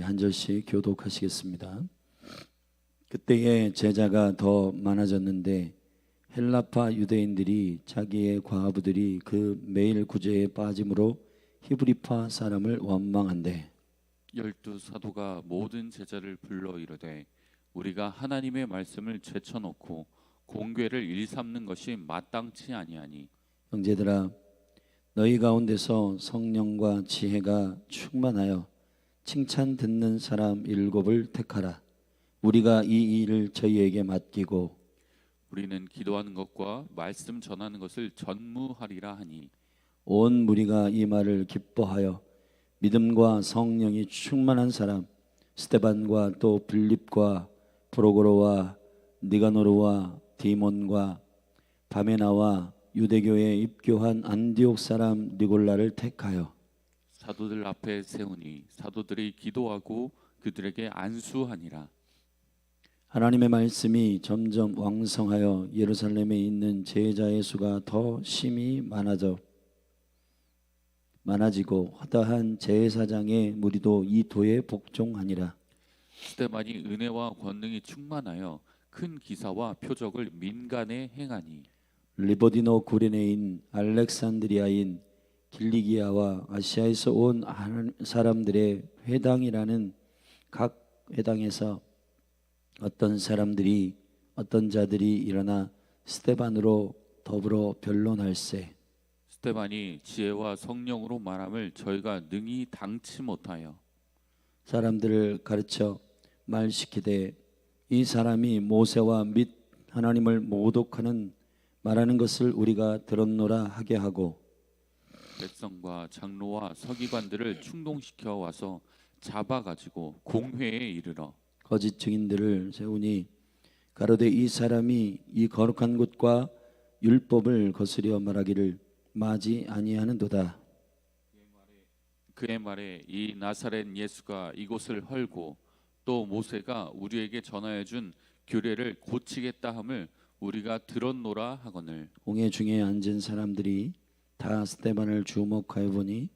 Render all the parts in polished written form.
한 절씩 교독하시겠습니다. 그때에 제자가 더 많아졌는데 헬라파 유대인들이 자기의 과부들이 그 매일 구제에 빠짐으로 히브리파 사람을 원망한대. 열두 사도가 모든 제자를 불러 이르되 우리가 하나님의 말씀을 제쳐놓고 공궤를 일삼는 것이 마땅치 아니하니 형제들아, 너희 가운데서 성령과 지혜가 충만하여 칭찬 듣는 사람 7을 택하라. 우리가 이 일을 저희에게 맡기고 우리는 기도하는 것과 말씀 전하는 것을 전무하리라 하니 온 무리가 이 말을 기뻐하여 믿음과 성령이 충만한 사람 스데반과 또 빌립과 프로고로와 니가노르와 디몬과 바메나와 유대교에 입교한 안디옥 사람 니골라를 택하여 사도들 앞에 세우니 사도들이 기도하고 그들에게 안수하니라. 하나님의 말씀이 점점 왕성하여 예루살렘에 있는 제자의 수가 더 심히 많아지고 허다한 제사장의 무리도 이 도에 복종하니라. 스데반이 은혜와 권능이 충만하여 큰 기사와 표적을 민간에 행하니 리보디노 구레네인 알렉산드리아인 길리기아와 아시아에서 온 사람들의 회당이라는 각 회당에서 어떤 자들이 일어나 스데반으로 더불어 변론할세. 스데반이 지혜와 성령으로 말함을 저희가 능히 당치 못하여 사람들을 가르쳐 말시키되 이 사람이 모세와 및 하나님을 모독하는 말하는 것을 우리가 들었노라 하게 하고 백성과 장로와 서기관들을 충동시켜 와서 잡아가지고 공회에 이르러 거짓 증인들을 세우니 가로되 이 사람이 이 거룩한 곳과 율법을 거스려 말하기를 마지 아니하는도다. 그의 말에 이 나사렛 예수가 이곳을 헐고 또 모세가 우리에게 전하여 준 규례를 고치겠다 함을 우리가 들었노라 하거늘 공회 중에 앉은 사람들이 다 스데반을 주목하여 보니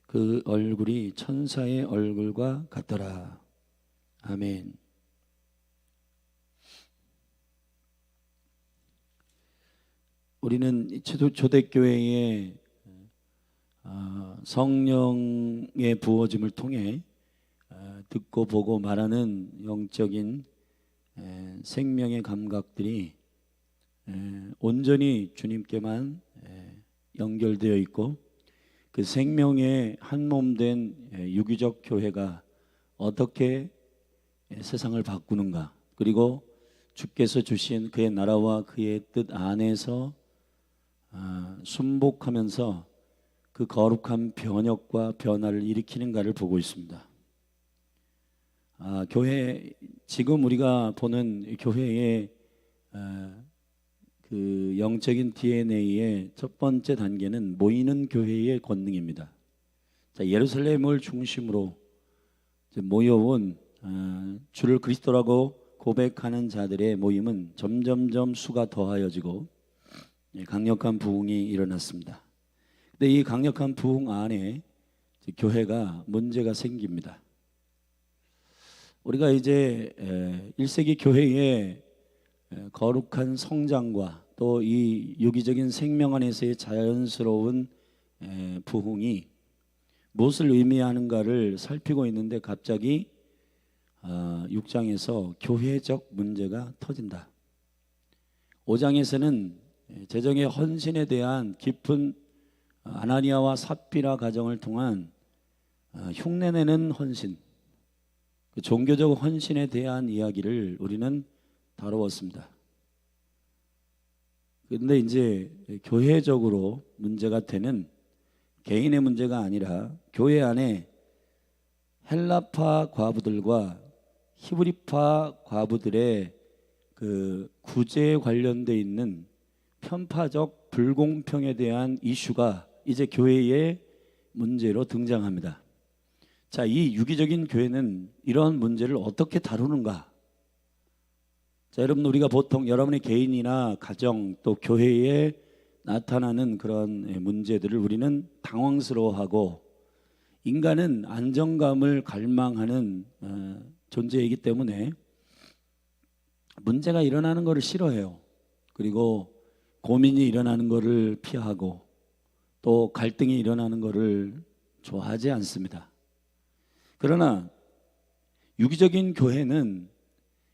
그 얼굴이 천사의 얼굴과 같더라. 아멘. 우리는 초대교회의 성령의 부어짐을 통해 듣고 보고 말하는 영적인 생명의 감각들이 온전히 주님께만 연결되어 있고 그 생명의 한 몸 된 유기적 교회가 어떻게 세상을 바꾸는가, 그리고 주께서 주신 그의 나라와 그의 뜻 안에서 순복하면서 그 거룩한 변혁과 변화를 일으키는가를 보고 있습니다. 교회, 지금 우리가 보는 교회의 그 영적인 DNA의 첫 번째 단계는 모이는 교회의 권능입니다. 자, 예루살렘을 중심으로 모여온 주를 그리스도라고 고백하는 자들의 모임은 점점점 수가 더하여지고 강력한 부흥이 일어났습니다. 근데 이 강력한 부흥 안에 교회가 문제가 생깁니다. 우리가 이제 1세기 교회의 거룩한 성장과 또 이 유기적인 생명 안에서의 자연스러운 부흥이 무엇을 의미하는가를 살피고 있는데 갑자기 6장에서 교회적 문제가 터진다. 5장에서는 재정의 헌신에 대한 깊은 아나니아와 삽비라 가정을 통한 흉내내는 헌신, 그 종교적 헌신에 대한 이야기를 우리는 다루었습니다. 그런데 이제 교회적으로 문제가 되는 개인의 문제가 아니라 교회 안에 헬라파 과부들과 히브리파 과부들의 그 구제에 관련돼 있는 편파적 불공평에 대한 이슈가 이제 교회의 문제로 등장합니다. 자, 이 유기적인 교회는 이런 문제를 어떻게 다루는가? 자, 여러분, 우리가 보통 여러분의 개인이나 가정 또 교회에 나타나는 그런 문제들을 우리는 당황스러워하고 인간은 안정감을 갈망하는 존재이기 때문에 문제가 일어나는 것을 싫어해요. 그리고 고민이 일어나는 것을 피하고 또 갈등이 일어나는 것을 좋아하지 않습니다. 그러나 유기적인 교회는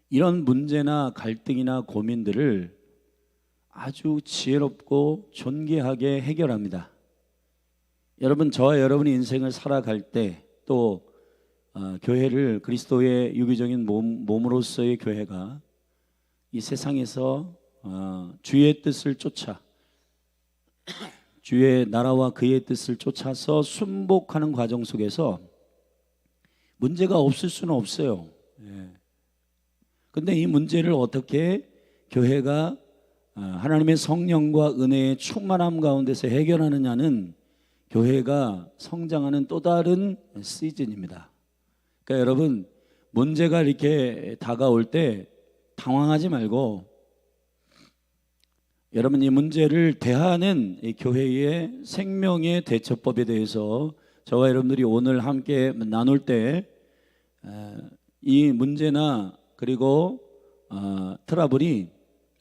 이런 문제나 갈등이나 고민들을 아주 지혜롭고 존귀하게 해결합니다. 여러분, 저와 여러분의 인생을 살아갈 때 또 교회를 그리스도의 유기적인 몸으로서의 교회가 이 세상에서 주의 뜻을 쫓아 주의 나라와 그의 뜻을 쫓아서 순복하는 과정 속에서 문제가 없을 수는 없어요. 근데 이 문제를 어떻게 교회가 하나님의 성령과 은혜의 충만함 가운데서 해결하느냐는 교회가 성장하는 또 다른 시즌입니다. 그러니까 여러분, 문제가 이렇게 다가올 때 당황하지 말고 여러분, 이 문제를 대하는 이 교회의 생명의 대처법에 대해서 저와 여러분들이 오늘 함께 나눌 때 이 문제나 그리고 트러블이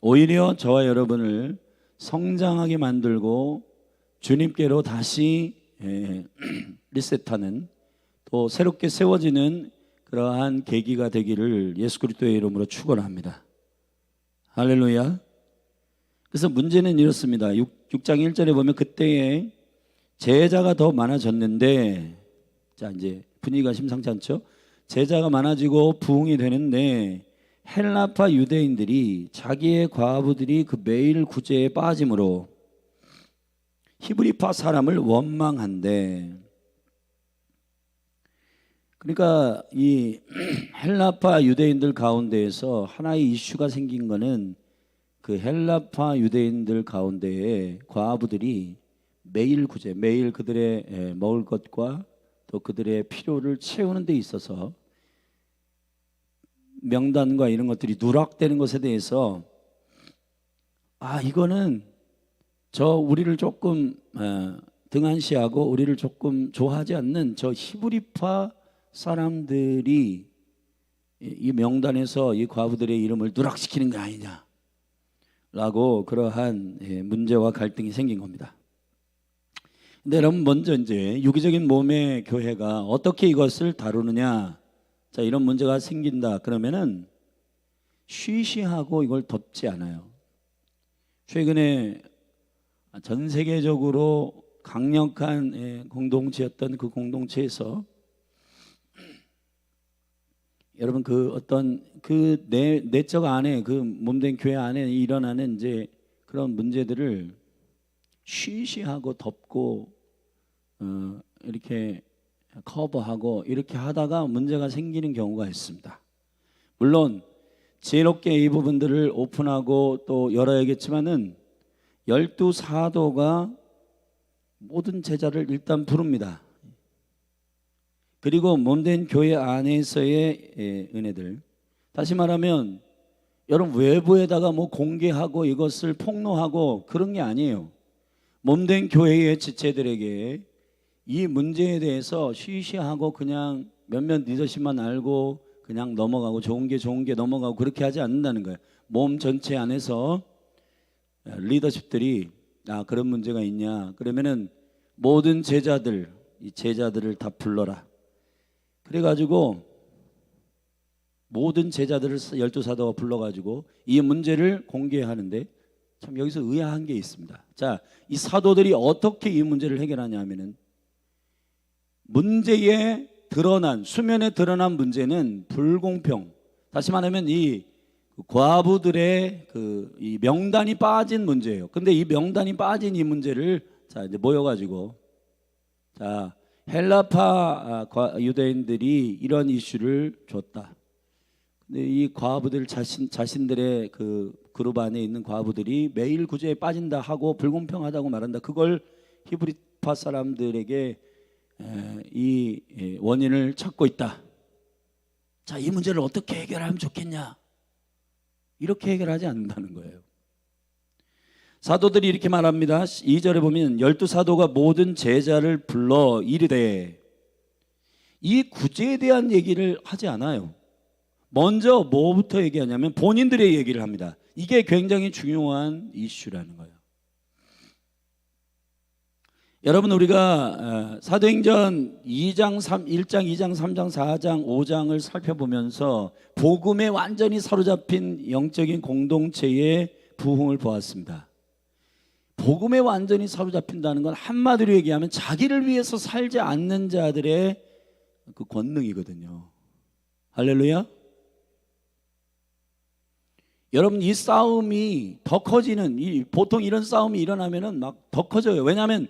오히려 저와 여러분을 성장하게 만들고 주님께로 다시 리셋하는 또 새롭게 세워지는 그러한 계기가 되기를 예수 그리스도의 이름으로 축원합니다. 할렐루야. 그래서 문제는 이렇습니다. 6장 1절에 보면 그때에 제자가 더 많아졌는데, 자 이제 분위기가 심상치 않죠. 제자가 많아지고 부흥이 되는데 헬라파 유대인들이 자기의 과부들이 그 매일 구제에 빠짐으로 히브리파 사람을 원망한대. 그러니까 이 헬라파 유대인들 가운데에서 하나의 이슈가 생긴 거는 그 헬라파 유대인들 가운데에 과부들이 매일 구제, 매일 그들의 먹을 것과 또 그들의 필요를 채우는 데 있어서 명단과 이런 것들이 누락되는 것에 대해서 이거는 우리를 조금 등한시하고 우리를 조금 좋아하지 않는 저 히브리파 사람들이 이 명단에서 이 과부들의 이름을 누락시키는 게 아니냐라고 그러한 문제와 갈등이 생긴 겁니다. 근데 여러분, 먼저 이제 유기적인 몸의 교회가 어떻게 이것을 다루느냐, 자 이런 문제가 생긴다 그러면은 쉬쉬하고 이걸 덮지 않아요. 최근에 전 세계적으로 강력한 공동체였던 그 공동체에서 여러분 그 어떤 그 내적 안에 그 몸된 교회 안에 일어나는 이제 그런 문제들을 쉬쉬하고 덮고 이렇게 커버하고 이렇게 하다가 문제가 생기는 경우가 있습니다. 물론 지혜롭게 이 부분들을 오픈하고 또 열어야겠지만은 12 사도가 모든 제자를 일단 부릅니다. 그리고 몸된 교회 안에서의 은혜들, 다시 말하면 여러분 외부에다가 뭐 공개하고 이것을 폭로하고 그런 게 아니에요. 몸된 교회의 지체들에게 이 문제에 대해서 쉬쉬하고 그냥 몇몇 리더십만 알고 그냥 넘어가고 좋은 게 넘어가고 그렇게 하지 않는다는 거예요. 몸 전체 안에서 리더십들이 그런 문제가 있냐 그러면은 모든 제자들, 이 제자들을 다 불러라. 그래가지고 모든 제자들을 12 사도가 불러가지고 이 문제를 공개하는데 참 여기서 의아한 게 있습니다. 자, 이 사도들이 어떻게 이 문제를 해결하냐 하면은 문제에 드러난, 수면에 드러난 문제는 불공평, 다시 말하면 이 과부들의 이 명단이 빠진 문제예요. 근데 이 명단이 빠진 이 문제를 자 이제 모여가지고 자 헬라파 유대인들이 이런 이슈를 줬다. 근데 이 과부들 자신들의 그 그룹 안에 있는 과부들이 매일 구제에 빠진다 하고 불공평하다고 말한다. 그걸 히브리파 사람들에게 이 원인을 찾고 있다. 자, 이 문제를 어떻게 해결하면 좋겠냐? 이렇게 해결하지 않는다는 거예요. 사도들이 이렇게 말합니다. 2절에 보면 12 사도가 모든 제자를 불러 이르되, 이 구제에 대한 얘기를 하지 않아요. 먼저 뭐부터 얘기하냐면 본인들의 얘기를 합니다. 이게 굉장히 중요한 이슈라는 거예요. 여러분, 우리가 사도행전 2장, 1장, 2장, 3장, 4장, 5장을 살펴보면서 복음에 완전히 사로잡힌 영적인 공동체의 부흥을 보았습니다. 복음에 완전히 사로잡힌다는 건 한마디로 얘기하면 자기를 위해서 살지 않는 자들의 그 권능이거든요. 할렐루야. 여러분, 이 싸움이 더 커지는, 보통 이런 싸움이 일어나면은 막 더 커져요. 왜냐하면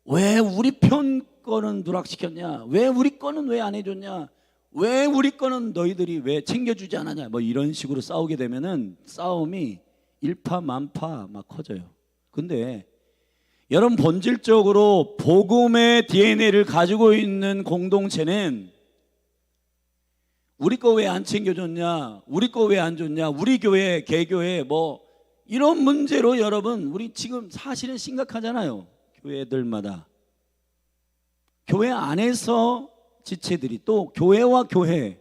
왜 우리 편 거는 누락시켰냐? 왜 우리 거는 왜 안 해줬냐? 왜 우리 거는 너희들이 왜 챙겨주지 않았냐? 뭐 이런 식으로 싸우게 되면은 싸움이 일파만파 막 커져요. 근데 여러분, 본질적으로 복음의 DNA를 가지고 있는 공동체는 우리 거 왜 안 챙겨줬냐? 우리 거 왜 안 줬냐? 우리 교회, 개교회 뭐 이런 문제로 여러분, 우리 지금 사실은 심각하잖아요. 교회들마다. 교회 안에서 지체들이 또 교회와 교회,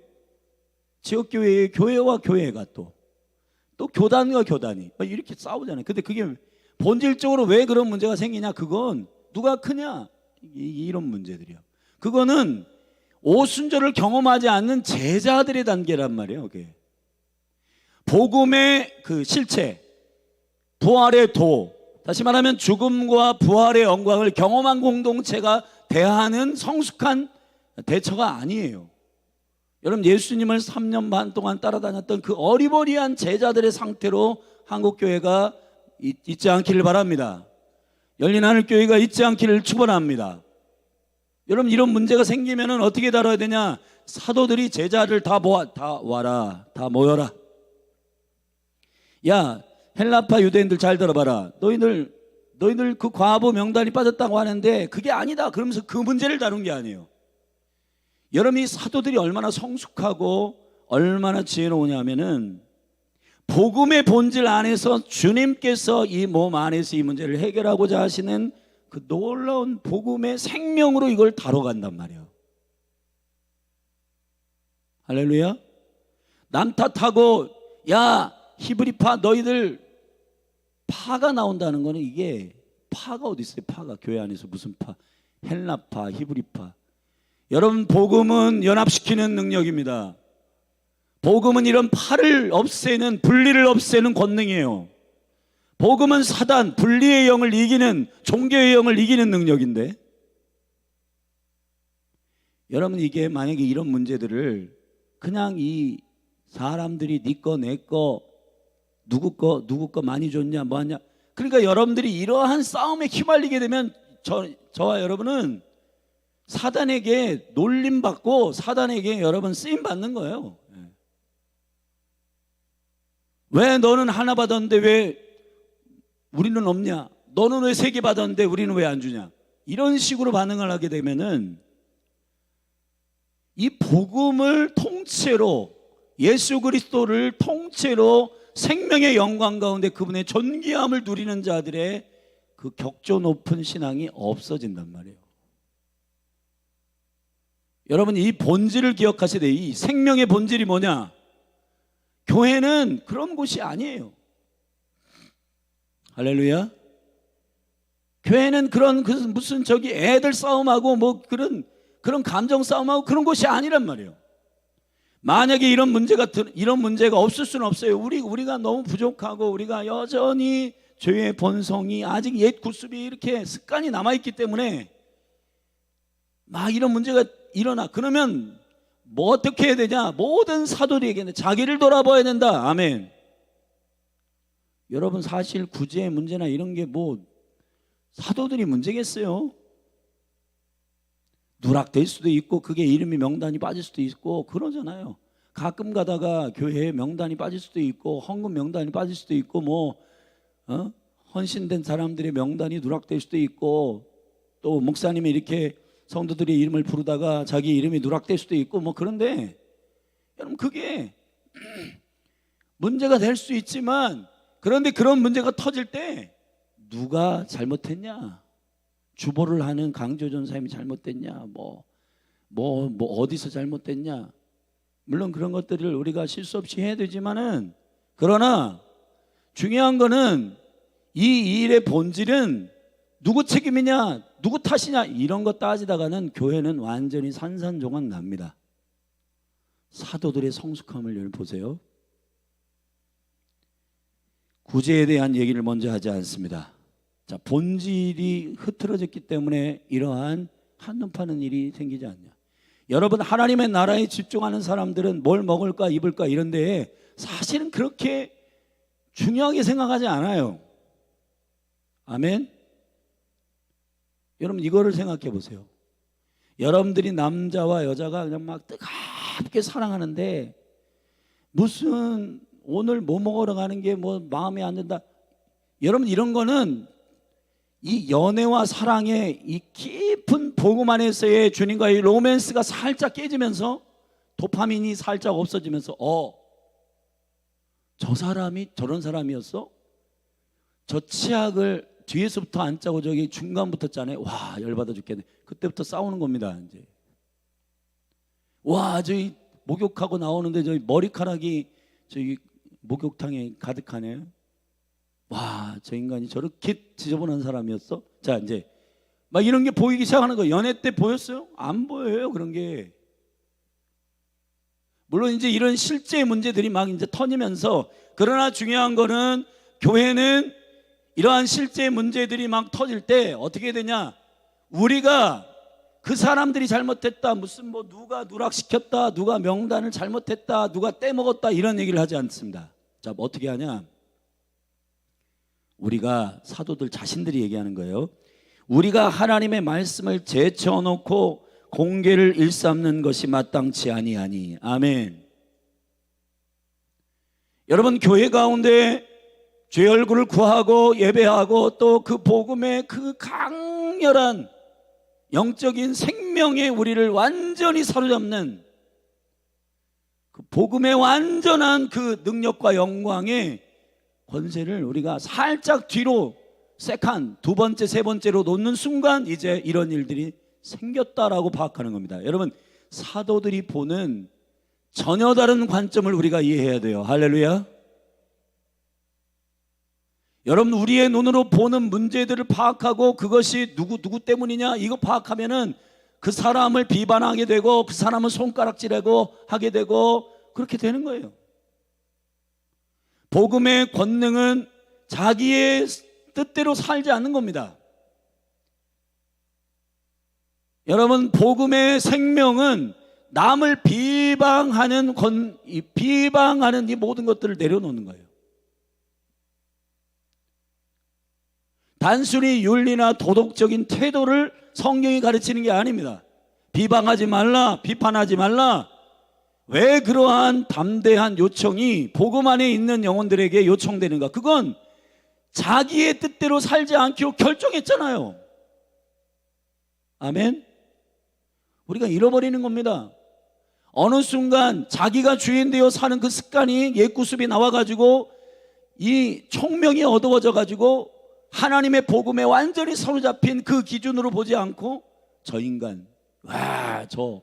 지역교회의 교회와 교회가 또 교단과 교단이 이렇게 싸우잖아요. 근데 그게 본질적으로 왜 그런 문제가 생기냐? 그건 누가 크냐? 이런 문제들이요. 그거는 오순절을 경험하지 않는 제자들의 단계란 말이에요. 그게 복음의 그 실체, 부활의 도, 다시 말하면 죽음과 부활의 영광을 경험한 공동체가 대하는 성숙한 대처가 아니에요. 여러분, 예수님을 3년 반 동안 따라다녔던 그 어리버리한 제자들의 상태로 한국교회가 있지 않기를 바랍니다. 열린하늘교회가 있지 않기를 축원합니다. 여러분, 이런 문제가 생기면 어떻게 다뤄야 되냐? 사도들이 제자를 다 와라, 다 모여라. 야, 헬라파 유대인들 잘 들어봐라. 너희들 그 과부 명단이 빠졌다고 하는데 그게 아니다. 그러면서 그 문제를 다룬 게 아니에요. 여러분, 이 사도들이 얼마나 성숙하고 얼마나 지혜로우냐면은 복음의 본질 안에서 주님께서 이 몸 안에서 이 문제를 해결하고자 하시는 그 놀라운 복음의 생명으로 이걸 다뤄간단 말이에요. 할렐루야. 남 탓하고 야 히브리파 너희들 파가 나온다는 거는, 이게 파가 어디 있어요? 파가 교회 안에서 무슨 파? 헬라파, 히브리파. 여러분, 복음은 연합시키는 능력입니다. 복음은 이런 파를 없애는, 분리를 없애는 권능이에요. 복음은 사단, 분리의 영을 이기는, 종교의 영을 이기는 능력인데, 여러분, 이게 만약에 이런 문제들을 그냥 이 사람들이 네 거, 내 거, 누구 거 많이 줬냐, 뭐 하냐. 그러니까 여러분들이 이러한 싸움에 휘말리게 되면 저와 여러분은 사단에게 놀림받고 사단에게 여러분 쓰임 받는 거예요. 왜 너는 하나 받았는데 왜 우리는 없냐? 너는 왜 3개 받았는데 우리는 왜 안 주냐? 이런 식으로 반응을 하게 되면은 이 복음을 통째로, 예수 그리스도를 통째로 생명의 영광 가운데 그분의 존귀함을 누리는 자들의 그 격조 높은 신앙이 없어진단 말이에요. 여러분, 이 본질을 기억하셔야 돼요. 이 생명의 본질이 뭐냐? 교회는 그런 곳이 아니에요. 할렐루야. 교회는 그런 무슨 저기 애들 싸움하고 뭐 그런 감정 싸움하고 그런 곳이 아니란 말이에요. 만약에 이런 문제가 없을 수는 없어요. 우리가 너무 부족하고 우리가 여전히 죄의 본성이 아직 옛 구습이 이렇게 습관이 남아있기 때문에 막 이런 문제가 일어나. 그러면 뭐 어떻게 해야 되냐? 모든 사도들에게는 자기를 돌아봐야 된다. 아멘. 여러분, 사실 구제의 문제나 이런 게 뭐 사도들이 문제겠어요? 누락될 수도 있고 그게 이름이 명단이 빠질 수도 있고 그러잖아요. 가끔 가다가 교회에 명단이 빠질 수도 있고 헌금 명단이 빠질 수도 있고 뭐 헌신된 사람들의 명단이 누락될 수도 있고 또 목사님이 이렇게 성도들의 이름을 부르다가 자기 이름이 누락될 수도 있고 뭐. 그런데 여러분, 그게 문제가 될 수 있지만, 그런데 그런 문제가 터질 때 누가 잘못했냐? 주보를 하는 강조 전사님이 잘못됐냐? 뭐 뭐 어디서 잘못됐냐. 물론 그런 것들을 우리가 실수 없이 해야 되지만은, 그러나 중요한 거는 이 일의 본질은 누구 책임이냐, 누구 탓이냐, 이런 거 따지다가는 교회는 완전히 산산조각 납니다. 사도들의 성숙함을 여러분 보세요. 구제에 대한 얘기를 먼저 하지 않습니다. 자, 본질이 흐트러졌기 때문에 이러한 한눈 파는 일이 생기지 않냐. 여러분, 하나님의 나라에 집중하는 사람들은 뭘 먹을까 입을까 이런 데에 사실은 그렇게 중요하게 생각하지 않아요. 아멘. 여러분, 이거를 생각해 보세요. 여러분들이 남자와 여자가 그냥 막 뜨겁게 사랑하는데 무슨 오늘 뭐 먹으러 가는 게 뭐 마음에 안 든다. 여러분, 이런 거는 이 연애와 사랑의 이 깊은 복음 안에서의 주님과의 로맨스가 살짝 깨지면서 도파민이 살짝 없어지면서 저 사람이 저런 사람이었어? 저 치약을 뒤에서부터 안 짜고 저기 중간부터 짜네. 와, 열받아 죽겠네. 그때부터 싸우는 겁니다. 이제 와, 저기 목욕하고 나오는데 저기 머리카락이 저기 목욕탕에 가득하네. 와, 저 인간이 저렇게 지저분한 사람이었어? 자, 이제 막 이런 게 보이기 시작하는 거예요. 연애 때 보였어요? 안 보여요, 그런 게. 물론 이제 이런 실제 문제들이 막 이제 터지면서, 그러나 중요한 거는 교회는 이러한 실제 문제들이 막 터질 때 어떻게 되냐? 우리가 그 사람들이 잘못했다, 무슨 뭐 누가 누락시켰다, 누가 명단을 잘못했다, 누가 떼먹었다, 이런 얘기를 하지 않습니다. 자, 뭐 어떻게 하냐? 우리가 사도들 자신들이 얘기하는 거예요. 우리가 하나님의 말씀을 제쳐놓고 공개를 일삼는 것이 마땅치 아니하니. 아멘. 여러분, 교회 가운데 죄 얼굴을 구하고 예배하고 또 그 복음의 그 강렬한 영적인 생명의 우리를 완전히 사로잡는 그 복음의 완전한 그 능력과 영광의 권세를 우리가 살짝 뒤로 세칸, 두 번째, 세 번째로 놓는 순간 이제 이런 일들이 생겼다라고 파악하는 겁니다. 여러분, 사도들이 보는 전혀 다른 관점을 우리가 이해해야 돼요. 할렐루야. 여러분, 우리의 눈으로 보는 문제들을 파악하고 그것이 누구 때문이냐 이거 파악하면은 그 사람을 비판하게 되고 그 사람을 손가락질하고 하게 되고 그렇게 되는 거예요. 복음의 권능은 자기의 뜻대로 살지 않는 겁니다. 여러분, 복음의 생명은 남을 비방하는 이 모든 것들을 내려놓는 거예요. 단순히 윤리나 도덕적인 태도를 성경이 가르치는 게 아닙니다. 비방하지 말라, 비판하지 말라. 왜 그러한 담대한 요청이 복음 안에 있는 영혼들에게 요청되는가? 그건 자기의 뜻대로 살지 않기로 결정했잖아요. 아멘. 우리가 잃어버리는 겁니다. 어느 순간 자기가 주인 되어 사는 그 습관이 옛구습이 나와가지고 이 총명이 어두워져 가지고 하나님의 복음에 완전히 사로잡힌 그 기준으로 보지 않고 저 인간, 와, 저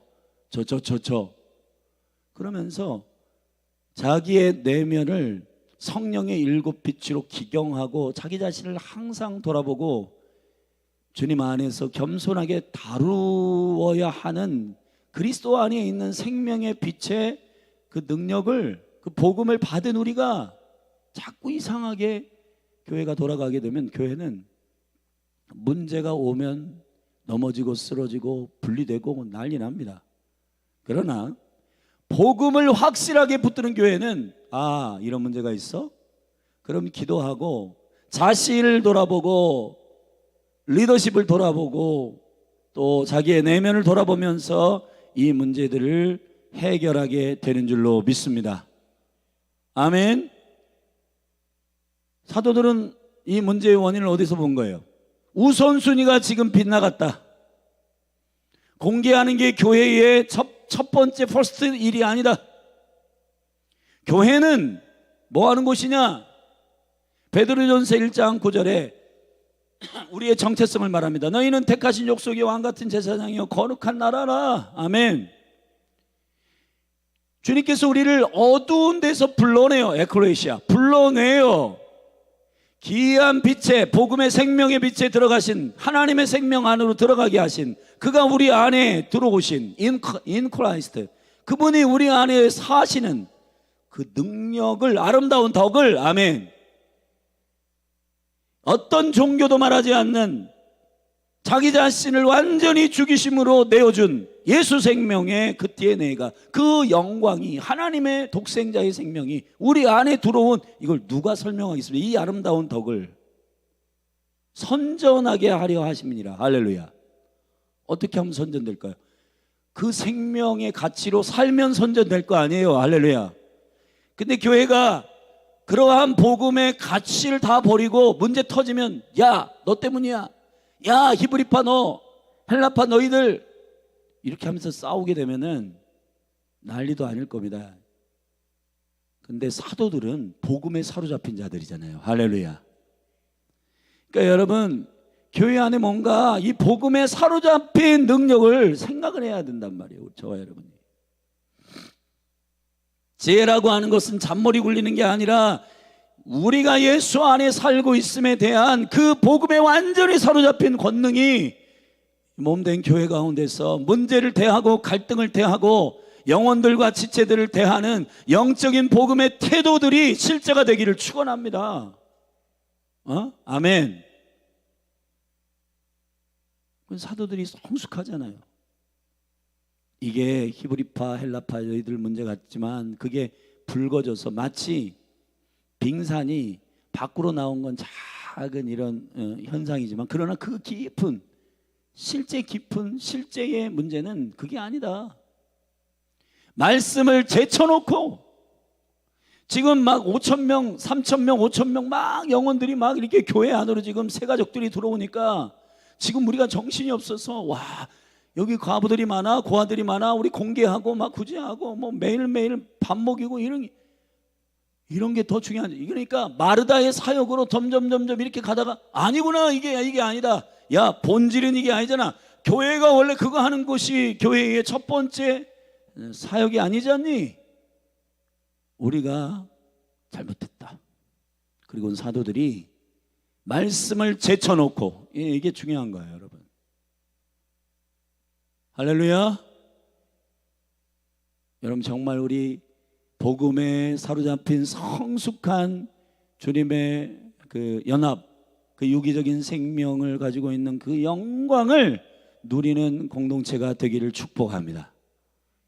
그러면서 자기의 내면을 성령의 일곱 빛으로 기경하고 자기 자신을 항상 돌아보고 주님 안에서 겸손하게 다루어야 하는 그리스도 안에 있는 생명의 빛의 그 능력을, 그 복음을 받은 우리가 자꾸 이상하게 교회가 돌아가게 되면 교회는 문제가 오면 넘어지고 쓰러지고 분리되고 난리 납니다. 그러나 복음을 확실하게 붙드는 교회는 이런 문제가 있어? 그럼 기도하고 자신을 돌아보고 리더십을 돌아보고 또 자기의 내면을 돌아보면서 이 문제들을 해결하게 되는 줄로 믿습니다. 아멘. 사도들은 이 문제의 원인을 어디서 본 거예요? 우선순위가 지금 빗나갔다. 공개하는 게 교회의 첫 번째 퍼스트 일이 아니다. 교회는 뭐 하는 곳이냐? 베드로전서 1장 9절에 우리의 정체성을 말합니다. 너희는 택하신 족속의 왕 같은 제사장이요 거룩한 나라라. 아멘. 주님께서 우리를 어두운 데서 불러내요. 에클레시아 불러내요. 기이한 빛에, 복음의 생명의 빛에 들어가신, 하나님의 생명 안으로 들어가게 하신, 그가 우리 안에 들어오신 인 크라이스트, 그분이 우리 안에 사시는 그 능력을, 아름다운 덕을, 아멘, 어떤 종교도 말하지 않는 자기 자신을 완전히 죽이심으로 내어준 예수 생명의 그 DNA가, 그 영광이, 하나님의 독생자의 생명이 우리 안에 들어온, 이걸 누가 설명하겠습니까? 이 아름다운 덕을 선전하게 하려 하심이니라. 할렐루야. 어떻게 하면 선전될까요? 그 생명의 가치로 살면 선전될 거 아니에요. 할렐루야. 근데 교회가 그러한 복음의 가치를 다 버리고 문제 터지면, 야, 너 때문이야, 야, 히브리파 너, 헬라파 너희들, 이렇게 하면서 싸우게 되면은 난리도 아닐 겁니다. 근데 사도들은 복음에 사로잡힌 자들이잖아요. 할렐루야. 그러니까 여러분, 교회 안에 뭔가 이 복음에 사로잡힌 능력을 생각을 해야 된단 말이에요. 저와 여러분이. 지혜라고 하는 것은 잔머리 굴리는 게 아니라 우리가 예수 안에 살고 있음에 대한 그 복음에 완전히 사로잡힌 권능이 몸된 교회 가운데서 문제를 대하고 갈등을 대하고 영혼들과 지체들을 대하는 영적인 복음의 태도들이 실제가 되기를 축원합니다. 아멘. 사도들이 성숙하잖아요. 이게 히브리파, 헬라파 저희들 문제 같지만 그게 붉어져서 마치 빙산이 밖으로 나온 건 작은 이런 현상이지만, 그러나 그 깊은, 실제 깊은 실제의 문제는 그게 아니다. 말씀을 제쳐놓고 지금 막 5,000명, 3,000명, 5,000명 막 영혼들이 막 이렇게 교회 안으로 지금 새 가족들이 들어오니까 지금 우리가 정신이 없어서, 와, 여기 과부들이 많아, 고아들이 많아, 우리 공개하고 막 구제하고 뭐 매일매일 밥 먹이고 이런 게 더 중요하지. 그러니까 마르다의 사역으로 점점 이렇게 가다가, 아니구나, 이게 아니다. 야, 본질은 이게 아니잖아. 교회가 원래 그거 하는 것이 교회의 첫 번째 사역이 아니지 않니? 우리가 잘못했다. 그리고 사도들이 말씀을 제쳐놓고, 이게 중요한 거예요, 여러분. 할렐루야. 여러분, 정말 우리 복음에 사로잡힌 성숙한 주님의 그 연합, 그 유기적인 생명을 가지고 있는 그 영광을 누리는 공동체가 되기를 축복합니다.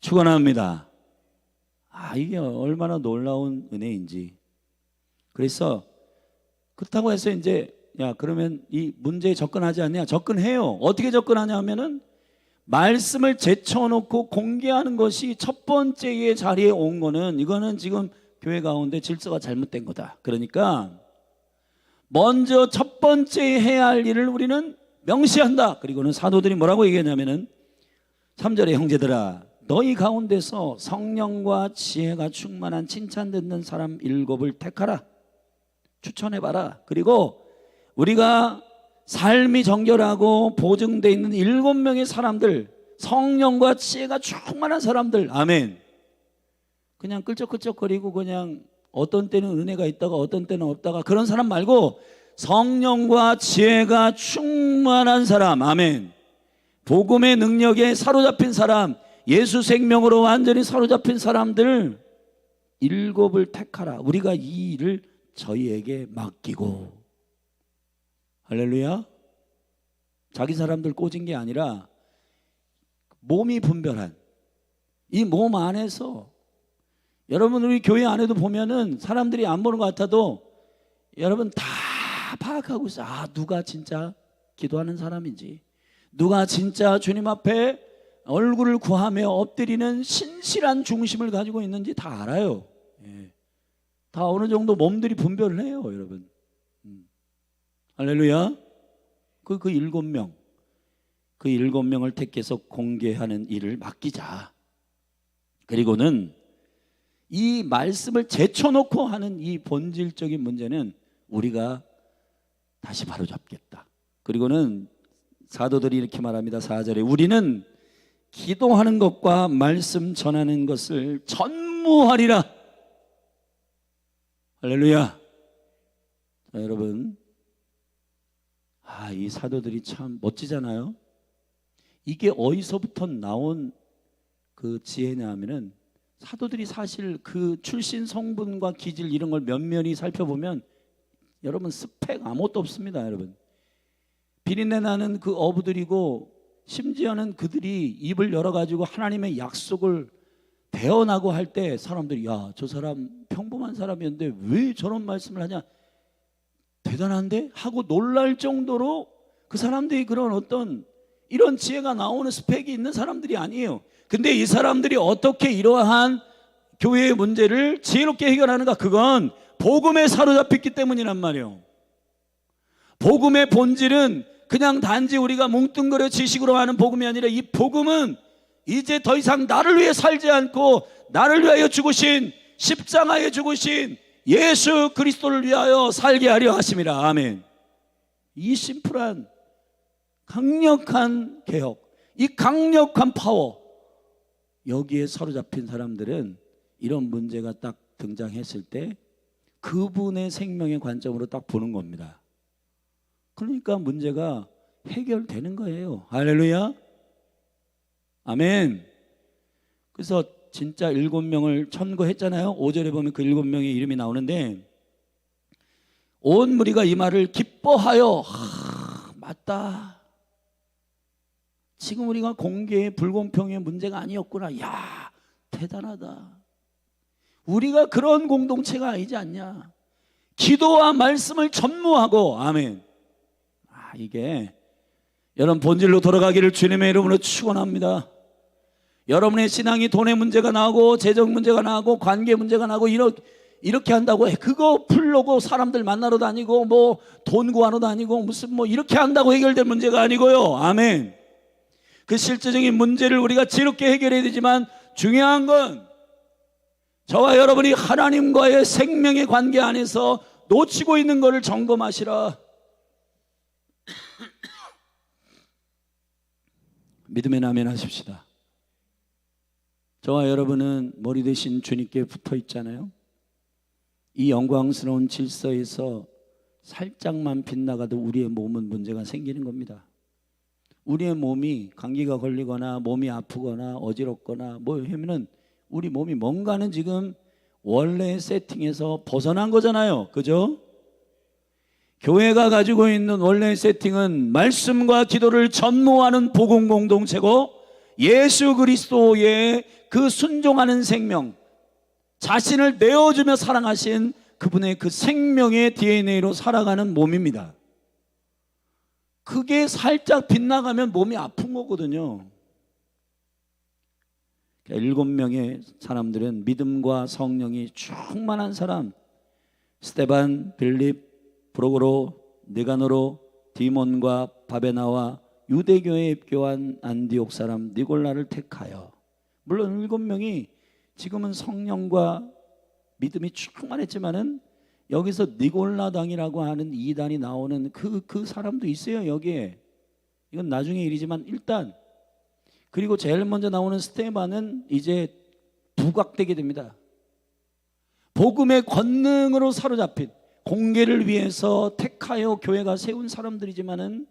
축원합니다. 이게 얼마나 놀라운 은혜인지. 그래서 그렇다고 해서 이제, 야, 그러면 이 문제에 접근하지 않냐? 접근해요. 어떻게 접근하냐 하면은 말씀을 제쳐놓고 공개하는 것이 첫 번째의 자리에 온 거는, 이거는 지금 교회 가운데 질서가 잘못된 거다. 그러니까 먼저 첫 번째 해야 할 일을 우리는 명시한다. 그리고는 사도들이 뭐라고 얘기하냐면은 3절에 형제들아, 너희 가운데서 성령과 지혜가 충만한 칭찬 듣는 사람 7을 택하라. 추천해봐라. 그리고 우리가 삶이 정결하고 보증되어 있는 7명의 사람들, 성령과 지혜가 충만한 사람들, 아멘. 그냥 끌적끌적거리고 그냥 어떤 때는 은혜가 있다가 어떤 때는 없다가 그런 사람 말고, 성령과 지혜가 충만한 사람, 아멘. 복음의 능력에 사로잡힌 사람, 예수 생명으로 완전히 사로잡힌 사람들 7을 택하라. 우리가 이 일을 저희에게 맡기고. 할렐루야. 자기 사람들 꽂은 게 아니라 몸이 분별한 이 몸 안에서, 여러분 우리 교회 안에도 보면은 사람들이 안 보는 것 같아도 여러분 다 파악하고 있어. 누가 진짜 기도하는 사람인지, 누가 진짜 주님 앞에 얼굴을 구하며 엎드리는 신실한 중심을 가지고 있는지 다 알아요. 다 어느 정도 몸들이 분별을 해요, 여러분. 할렐루야. 그 7명, 그 7명을 택해서 공개하는 일을 맡기자. 그리고는 이 말씀을 제쳐놓고 하는 이 본질적인 문제는 우리가 다시 바로잡겠다. 그리고는 사도들이 이렇게 말합니다. 4절에 우리는 기도하는 것과 말씀 전하는 것을 전무하리라. 할렐루야. 자, 여러분, 이 사도들이 참 멋지잖아요. 이게 어디서부터 나온 그 지혜냐 하면은, 사도들이 사실 그 출신 성분과 기질 이런 걸 면면히 살펴보면 여러분 스펙 아무것도 없습니다. 여러분, 비린내 나는 그 어부들이고, 심지어는 그들이 입을 열어가지고 하나님의 약속을 대언하고 할 때 사람들이 야, 저 사람 평범한 사람이었는데 왜 저런 말씀을 하냐, 대단한데? 하고 놀랄 정도로 그 사람들이 그런 어떤 이런 지혜가 나오는 스펙이 있는 사람들이 아니에요. 근데 이 사람들이 어떻게 이러한 교회의 문제를 지혜롭게 해결하는가? 그건 복음에 사로잡혔기 때문이란 말이에요. 복음의 본질은 그냥 단지 우리가 뭉뚱그려 지식으로 하는 복음이 아니라, 이 복음은 이제 더 이상 나를 위해 살지 않고 나를 위하여 죽으신, 십자가에 죽으신 예수 그리스도를 위하여 살게 하려 하심이라. 아멘. 이 심플한 강력한 개혁, 이 강력한 파워, 여기에 사로잡힌 사람들은 이런 문제가 딱 등장했을 때 그분의 생명의 관점으로 딱 보는 겁니다. 그러니까 문제가 해결되는 거예요. 할렐루야. 아멘. 그래서 진짜 7명을 천거했잖아요. 5절에 보면 그 7명의 이름이 나오는데, 온 무리가 이 말을 기뻐하여, 맞다, 지금 우리가 공개의 불공평의 문제가 아니었구나. 야, 대단하다. 우리가 그런 공동체가 아니지 않냐. 기도와 말씀을 전무하고. 아멘. 이게 여러분 본질로 돌아가기를 주님의 이름으로 축원합니다. 여러분의 신앙이 돈의 문제가 나오고 재정 문제가 나오고 관계 문제가 나오고 이렇게 한다고 그거 풀려고 사람들 만나러 다니고 뭐 돈 구하러 다니고 무슨 뭐 이렇게 한다고 해결될 문제가 아니고요. 아멘. 그 실제적인 문제를 우리가 지혜롭게 해결해야 되지만, 중요한 건 저와 여러분이 하나님과의 생명의 관계 안에서 놓치고 있는 것을 점검하시라. 믿음의 아멘 하십시다. 저와 여러분은 머리 대신 주님께 붙어 있잖아요. 이 영광스러운 질서에서 살짝만 빗나가도 우리의 몸은 문제가 생기는 겁니다. 우리의 몸이 감기가 걸리거나 몸이 아프거나 어지럽거나 뭐 하면은 우리 몸이 뭔가는 지금 원래 세팅에서 벗어난 거잖아요. 그죠? 교회가 가지고 있는 원래 세팅은 말씀과 기도를 전무하는 복음 공동체고, 예수 그리스도의 그 순종하는 생명, 자신을 내어주며 사랑하신 그분의 그 생명의 DNA로 살아가는 몸입니다. 그게 살짝 빗나가면 몸이 아픈 거거든요. 7명의 사람들은 믿음과 성령이 충만한 사람, 스데반, 빌립, 프로고로, 니가노로, 디몬과 바베나와 유대교에 입교한 안디옥 사람 니골라를 택하여. 물론 7명이 지금은 성령과 믿음이 충만했지만은 여기서 니골라당이라고 하는 이단이 나오는 그 사람도 있어요. 여기에. 이건 나중에 일이지만 일단, 그리고 제일 먼저 나오는 스데반은 이제 부각되게 됩니다. 복음의 권능으로 사로잡힌, 공개를 위해서 택하여 교회가 세운 사람들이지만은,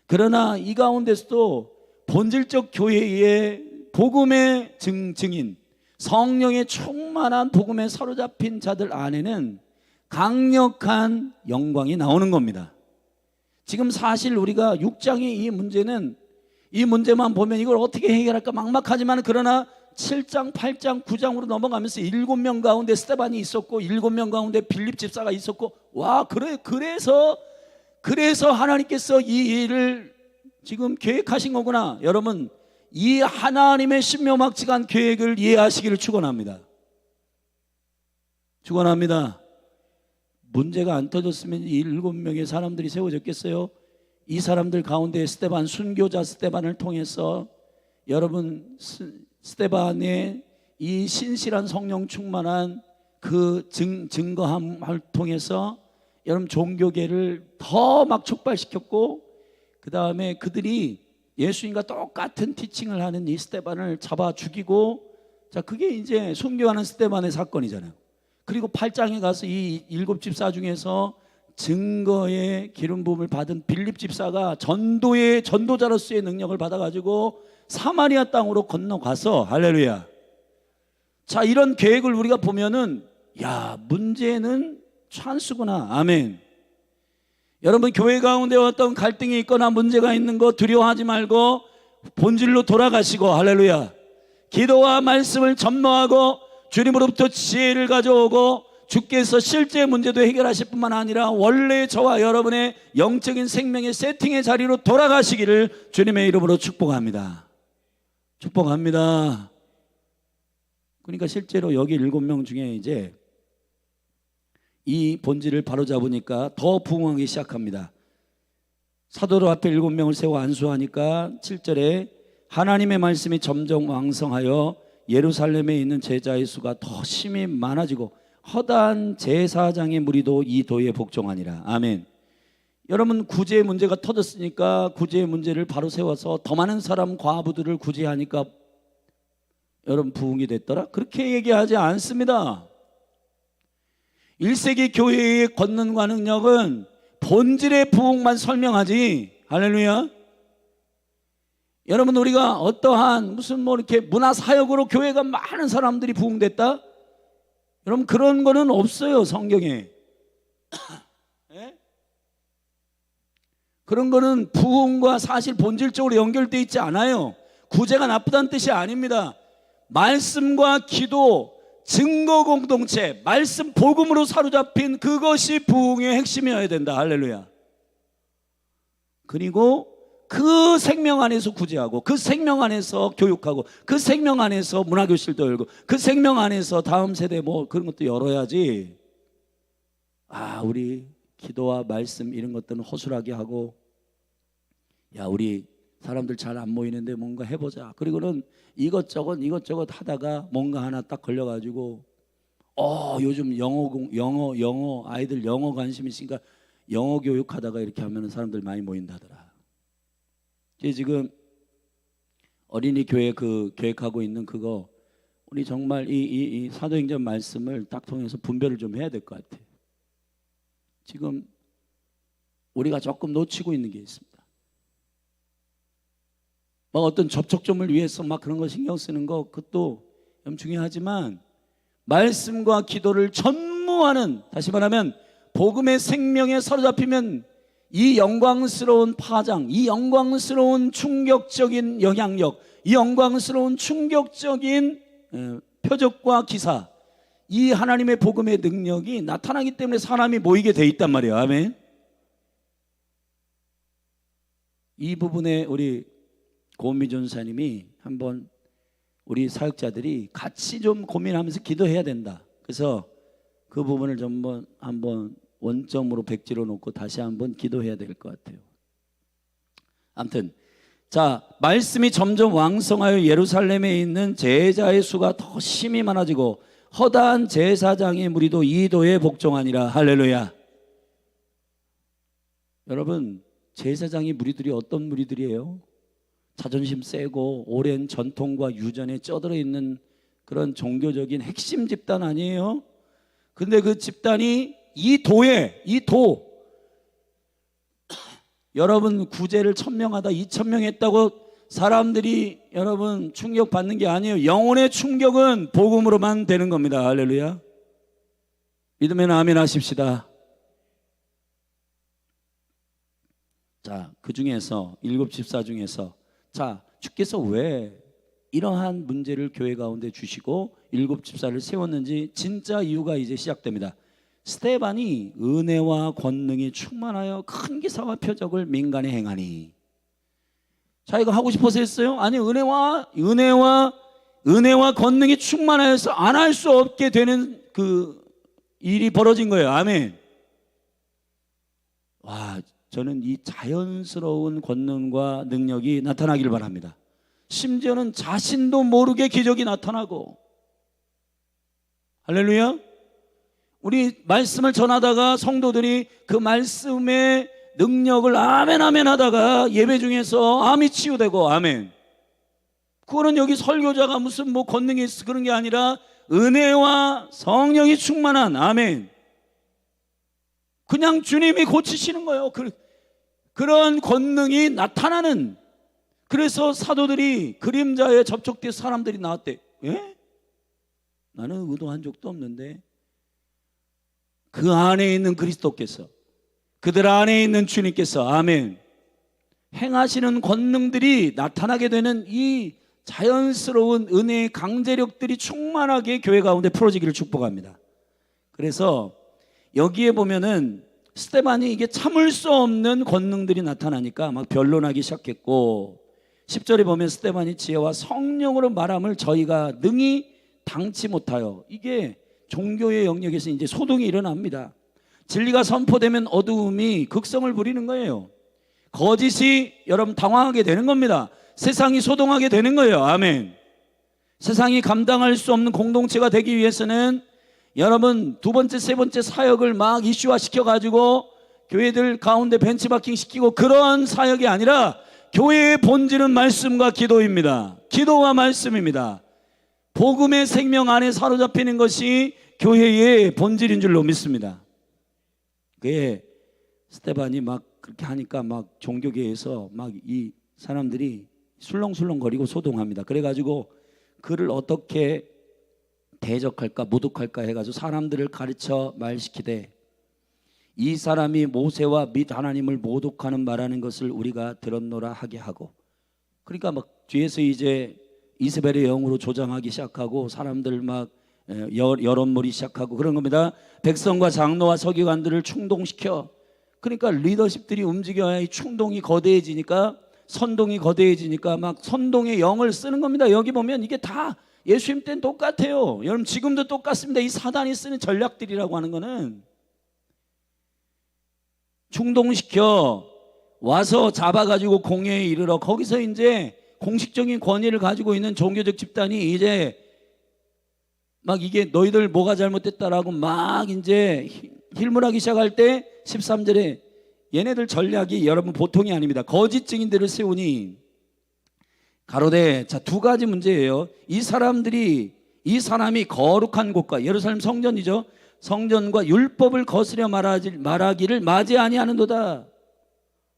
그러나 이 가운데서도 본질적 교회의 복음의 증인, 성령의 충만한 복음에 사로잡힌 자들 안에는 강력한 영광이 나오는 겁니다. 지금 사실 우리가 6장의 이 문제는, 이 문제만 보면 이걸 어떻게 해결할까 막막하지만, 그러나 7장, 8장, 9장으로 넘어가면서 7명 가운데 스데반이 있었고 7명 가운데 빌립 집사가 있었고, 와, 그래서 하나님께서 이 일을 지금 계획하신 거구나. 여러분, 이 하나님의 신묘막측한 계획을 이해하시기를 축원합니다. 축원합니다. 문제가 안 터졌으면 이 7명의 사람들이 세워졌겠어요? 이 사람들 가운데 스데반, 순교자 스데반을 통해서 여러분, 스데반의 이 신실한 성령 충만한 그 증거함을 통해서 여러분 종교계를 더 막 촉발시켰고, 그 다음에 그들이 예수님과 똑같은 티칭을 하는 이 스데반을 잡아 죽이고, 자, 그게 이제 순교하는 스데반의 사건이잖아요. 그리고 8장에 가서 이 7집사 중에서 증거의 기름 부음을 받은 빌립 집사가 전도자로서의 능력을 받아가지고 사마리아 땅으로 건너가서, 할렐루야. 자, 이런 계획을 우리가 보면은, 야, 문제는 찬스구나. 아멘. 여러분, 교회 가운데 어떤 갈등이 있거나 문제가 있는 거 두려워하지 말고 본질로 돌아가시고, 할렐루야. 기도와 말씀을 전무하고 주님으로부터 지혜를 가져오고, 주께서 실제 문제도 해결하실 뿐만 아니라 원래 저와 여러분의 영적인 생명의 세팅의 자리로 돌아가시기를 주님의 이름으로 축복합니다. 축복합니다. 그러니까 실제로 여기 7명 중에 이제 이 본질을 바로잡으니까 더 부흥하기 시작합니다. 사도들 앞에 7명을 세워 안수하니까 7절에 하나님의 말씀이 점점 왕성하여 예루살렘에 있는 제자의 수가 더 심히 많아지고 허다한 제사장의 무리도 이 도에 복종하니라. 아멘. 여러분, 구제의 문제가 터졌으니까 구제의 문제를 바로 세워서 더 많은 사람 과부들을 구제하니까 여러분 부흥이 됐더라? 그렇게 얘기하지 않습니다. 1세기 교회의 권능과 능력은 본질의 부흥만 설명하지, 할렐루야. 여러분, 우리가 어떠한 무슨 뭐 이렇게 문화사역으로 교회가 많은 사람들이 부흥됐다? 여러분, 그런 거는 없어요, 성경에. 예? 그런 거는 부흥과 사실 본질적으로 연결되어 있지 않아요. 구제가 나쁘다는 뜻이 아닙니다. 말씀과 기도, 증거 공동체, 말씀 복음으로 사로잡힌 그것이 부흥의 핵심이어야 된다. 할렐루야. 그리고 그 생명 안에서 구제하고, 그 생명 안에서 교육하고, 그 생명 안에서 문화교실도 열고, 그 생명 안에서 다음 세대 뭐 그런 것도 열어야지. 아, 우리 기도와 말씀 이런 것들은 허술하게 하고, 야, 우리 사람들 잘 안 모이는데 뭔가 해보자. 그리고는 이것저것 하다가 뭔가 하나 딱 걸려가지고, 요즘 영어 아이들 영어 관심 있으니까 영어 교육하다가 이렇게 하면 사람들 많이 모인다더라. 지금 어린이 교회 그 계획하고 있는 그거, 우리 정말 이 사도행전 말씀을 딱 통해서 분별을 좀 해야 될 것 같아. 지금 우리가 조금 놓치고 있는 게 있습니다. 막 어떤 접촉점을 위해서 막 그런 거 신경 쓰는 거, 그것도 중요하지만 말씀과 기도를 전무하는, 다시 말하면 복음의 생명에 사로잡히면 이 영광스러운 파장, 이 영광스러운 충격적인 영향력, 이 영광스러운 충격적인 표적과 기사, 이 하나님의 복음의 능력이 나타나기 때문에 사람이 모이게 돼 있단 말이에요. 아멘. 이 부분에 우리 고은미 전사님이 한번 우리 사역자들이 같이 좀 고민하면서 기도해야 된다. 그래서 그 부분을 좀 한번 원점으로 백지로 놓고 다시 한번 기도해야 될 것 같아요. 아무튼 자, 말씀이 점점 왕성하여 예루살렘에 있는 제자의 수가 더 심히 많아지고 허다한 제사장의 무리도 이 도에 복종하니라. 할렐루야. 여러분, 제사장의 무리들이 어떤 무리들이에요? 자존심 세고 오랜 전통과 유전에 쩌들어 있는 그런 종교적인 핵심 집단 아니에요? 근데 그 집단이 이 도 여러분 구제를 1000명 하다 2000명 했다고 사람들이 여러분 충격받는 게 아니에요. 영혼의 충격은 복음으로만 되는 겁니다. 할렐루야. 믿으면 아멘 하십시다. 자, 그 중에서 7집사 중에서, 자, 주께서 왜 이러한 문제를 교회 가운데 주시고 7집사를 세웠는지 진짜 이유가 이제 시작됩니다. 스데반이 은혜와 권능이 충만하여 큰 기사와 표적을 민간에 행하니. 자, 이거 하고 싶어서 했어요? 아니, 은혜와 권능이 충만하여서 안 할 수 없게 되는 그 일이 벌어진 거예요. 아멘. 와, 저는 이 자연스러운 권능과 능력이 나타나길 바랍니다. 심지어는 자신도 모르게 기적이 나타나고. 할렐루야. 우리 말씀을 전하다가 성도들이 그 말씀의 능력을 아멘 아멘 하다가 예배 중에서 암이 치유되고 아멘. 그거는 여기 설교자가 무슨 뭐 권능이 있어 그런 게 아니라 은혜와 성령이 충만한 아멘. 그냥 주님이 고치시는 거예요. 그런 권능이 나타나는. 그래서 사도들이 그림자에 접촉된 사람들이 나왔대. 예? 나는 의도한 적도 없는데 그 안에 있는 그리스도께서, 그들 안에 있는 주님께서 아멘 행하시는 권능들이 나타나게 되는 이 자연스러운 은혜의 강제력들이 충만하게 교회 가운데 풀어지기를 축복합니다. 그래서 여기에 보면은 스데반이 이게 참을 수 없는 권능들이 나타나니까 막 변론하기 시작했고, 10절에 보면 스데반이 지혜와 성령으로 말함을 저희가 능히 당치 못하여. 이게 종교의 영역에서 이제 소동이 일어납니다. 진리가 선포되면 어두움이 극성을 부리는 거예요. 거짓이 여러분 당황하게 되는 겁니다. 세상이 소동하게 되는 거예요. 아멘. 세상이 감당할 수 없는 공동체가 되기 위해서는 여러분 두 번째 세 번째 사역을 막 이슈화 시켜가지고 교회들 가운데 벤치마킹 시키고 그런 사역이 아니라 교회의 본질은 말씀과 기도입니다. 기도와 말씀입니다. 복음의 생명 안에 사로잡히는 것이 교회의 본질인 줄로 믿습니다. 그게 스데반이 막 그렇게 하니까 막 종교계에서 막 이 사람들이 술렁술렁거리고 소동합니다. 그래가지고 그를 어떻게 대적할까 모독할까 해가지고 사람들을 가르쳐 말시키되, 이 사람이 모세와 및 하나님을 모독하는 말하는 것을 우리가 들었노라 하게 하고. 그러니까 막 뒤에서 이제 이세벨의 영으로 조장하기 시작하고 사람들 막 여론몰이 시작하고 그런 겁니다. 백성과 장로와 서기관들을 충동시켜. 그러니까 리더십들이 움직여야 이 충동이 거대해지니까, 선동이 거대해지니까 막 선동의 영을 쓰는 겁니다. 여기 보면 이게 다 예수님 때는 똑같아요. 여러분 지금도 똑같습니다. 이 사단이 쓰는 전략들이라고 하는 거는 충동시켜 와서 잡아가지고 공회에 이르러 거기서 이제 공식적인 권위를 가지고 있는 종교적 집단이 이제 막 이게 너희들 뭐가 잘못됐다라고 막 이제 힐문하기 시작할 때 13절에 얘네들 전략이 여러분 보통이 아닙니다. 거짓 증인들을 세우니 가로되, 자, 두 가지 문제예요. 이 사람이 거룩한 곳과 예루살렘 성전이죠. 성전과 율법을 거스려 말하기를 맞이 아니하는도다.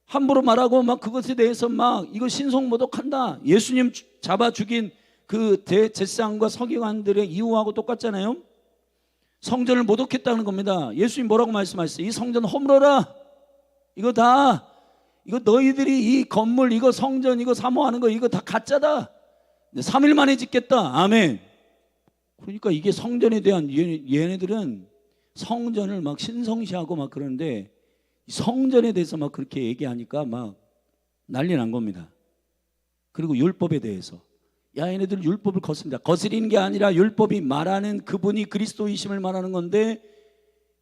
함부로 말하고 막 그것에 대해서 막 이거 신성모독한다. 예수님 잡아 죽인 그 대제사장과 서기관들의 이유하고 똑같잖아요. 성전을 모독했다는 겁니다. 예수님 뭐라고 말씀하셨어요? 이 성전 허물어라. 이거 너희들이 이 건물 이거 성전 이거 사모하는 거 이거 다 가짜다. 3일 만에 짓겠다. 아멘. 그러니까 이게 성전에 대한 얘네들은 성전을 막 신성시하고 막 그러는데 성전에 대해서 막 그렇게 얘기하니까 막 난리 난 겁니다. 그리고 율법에 대해서, 야, 얘네들 율법을 거스린다. 거스리는 게 아니라 율법이 말하는 그분이 그리스도이심을 말하는 건데,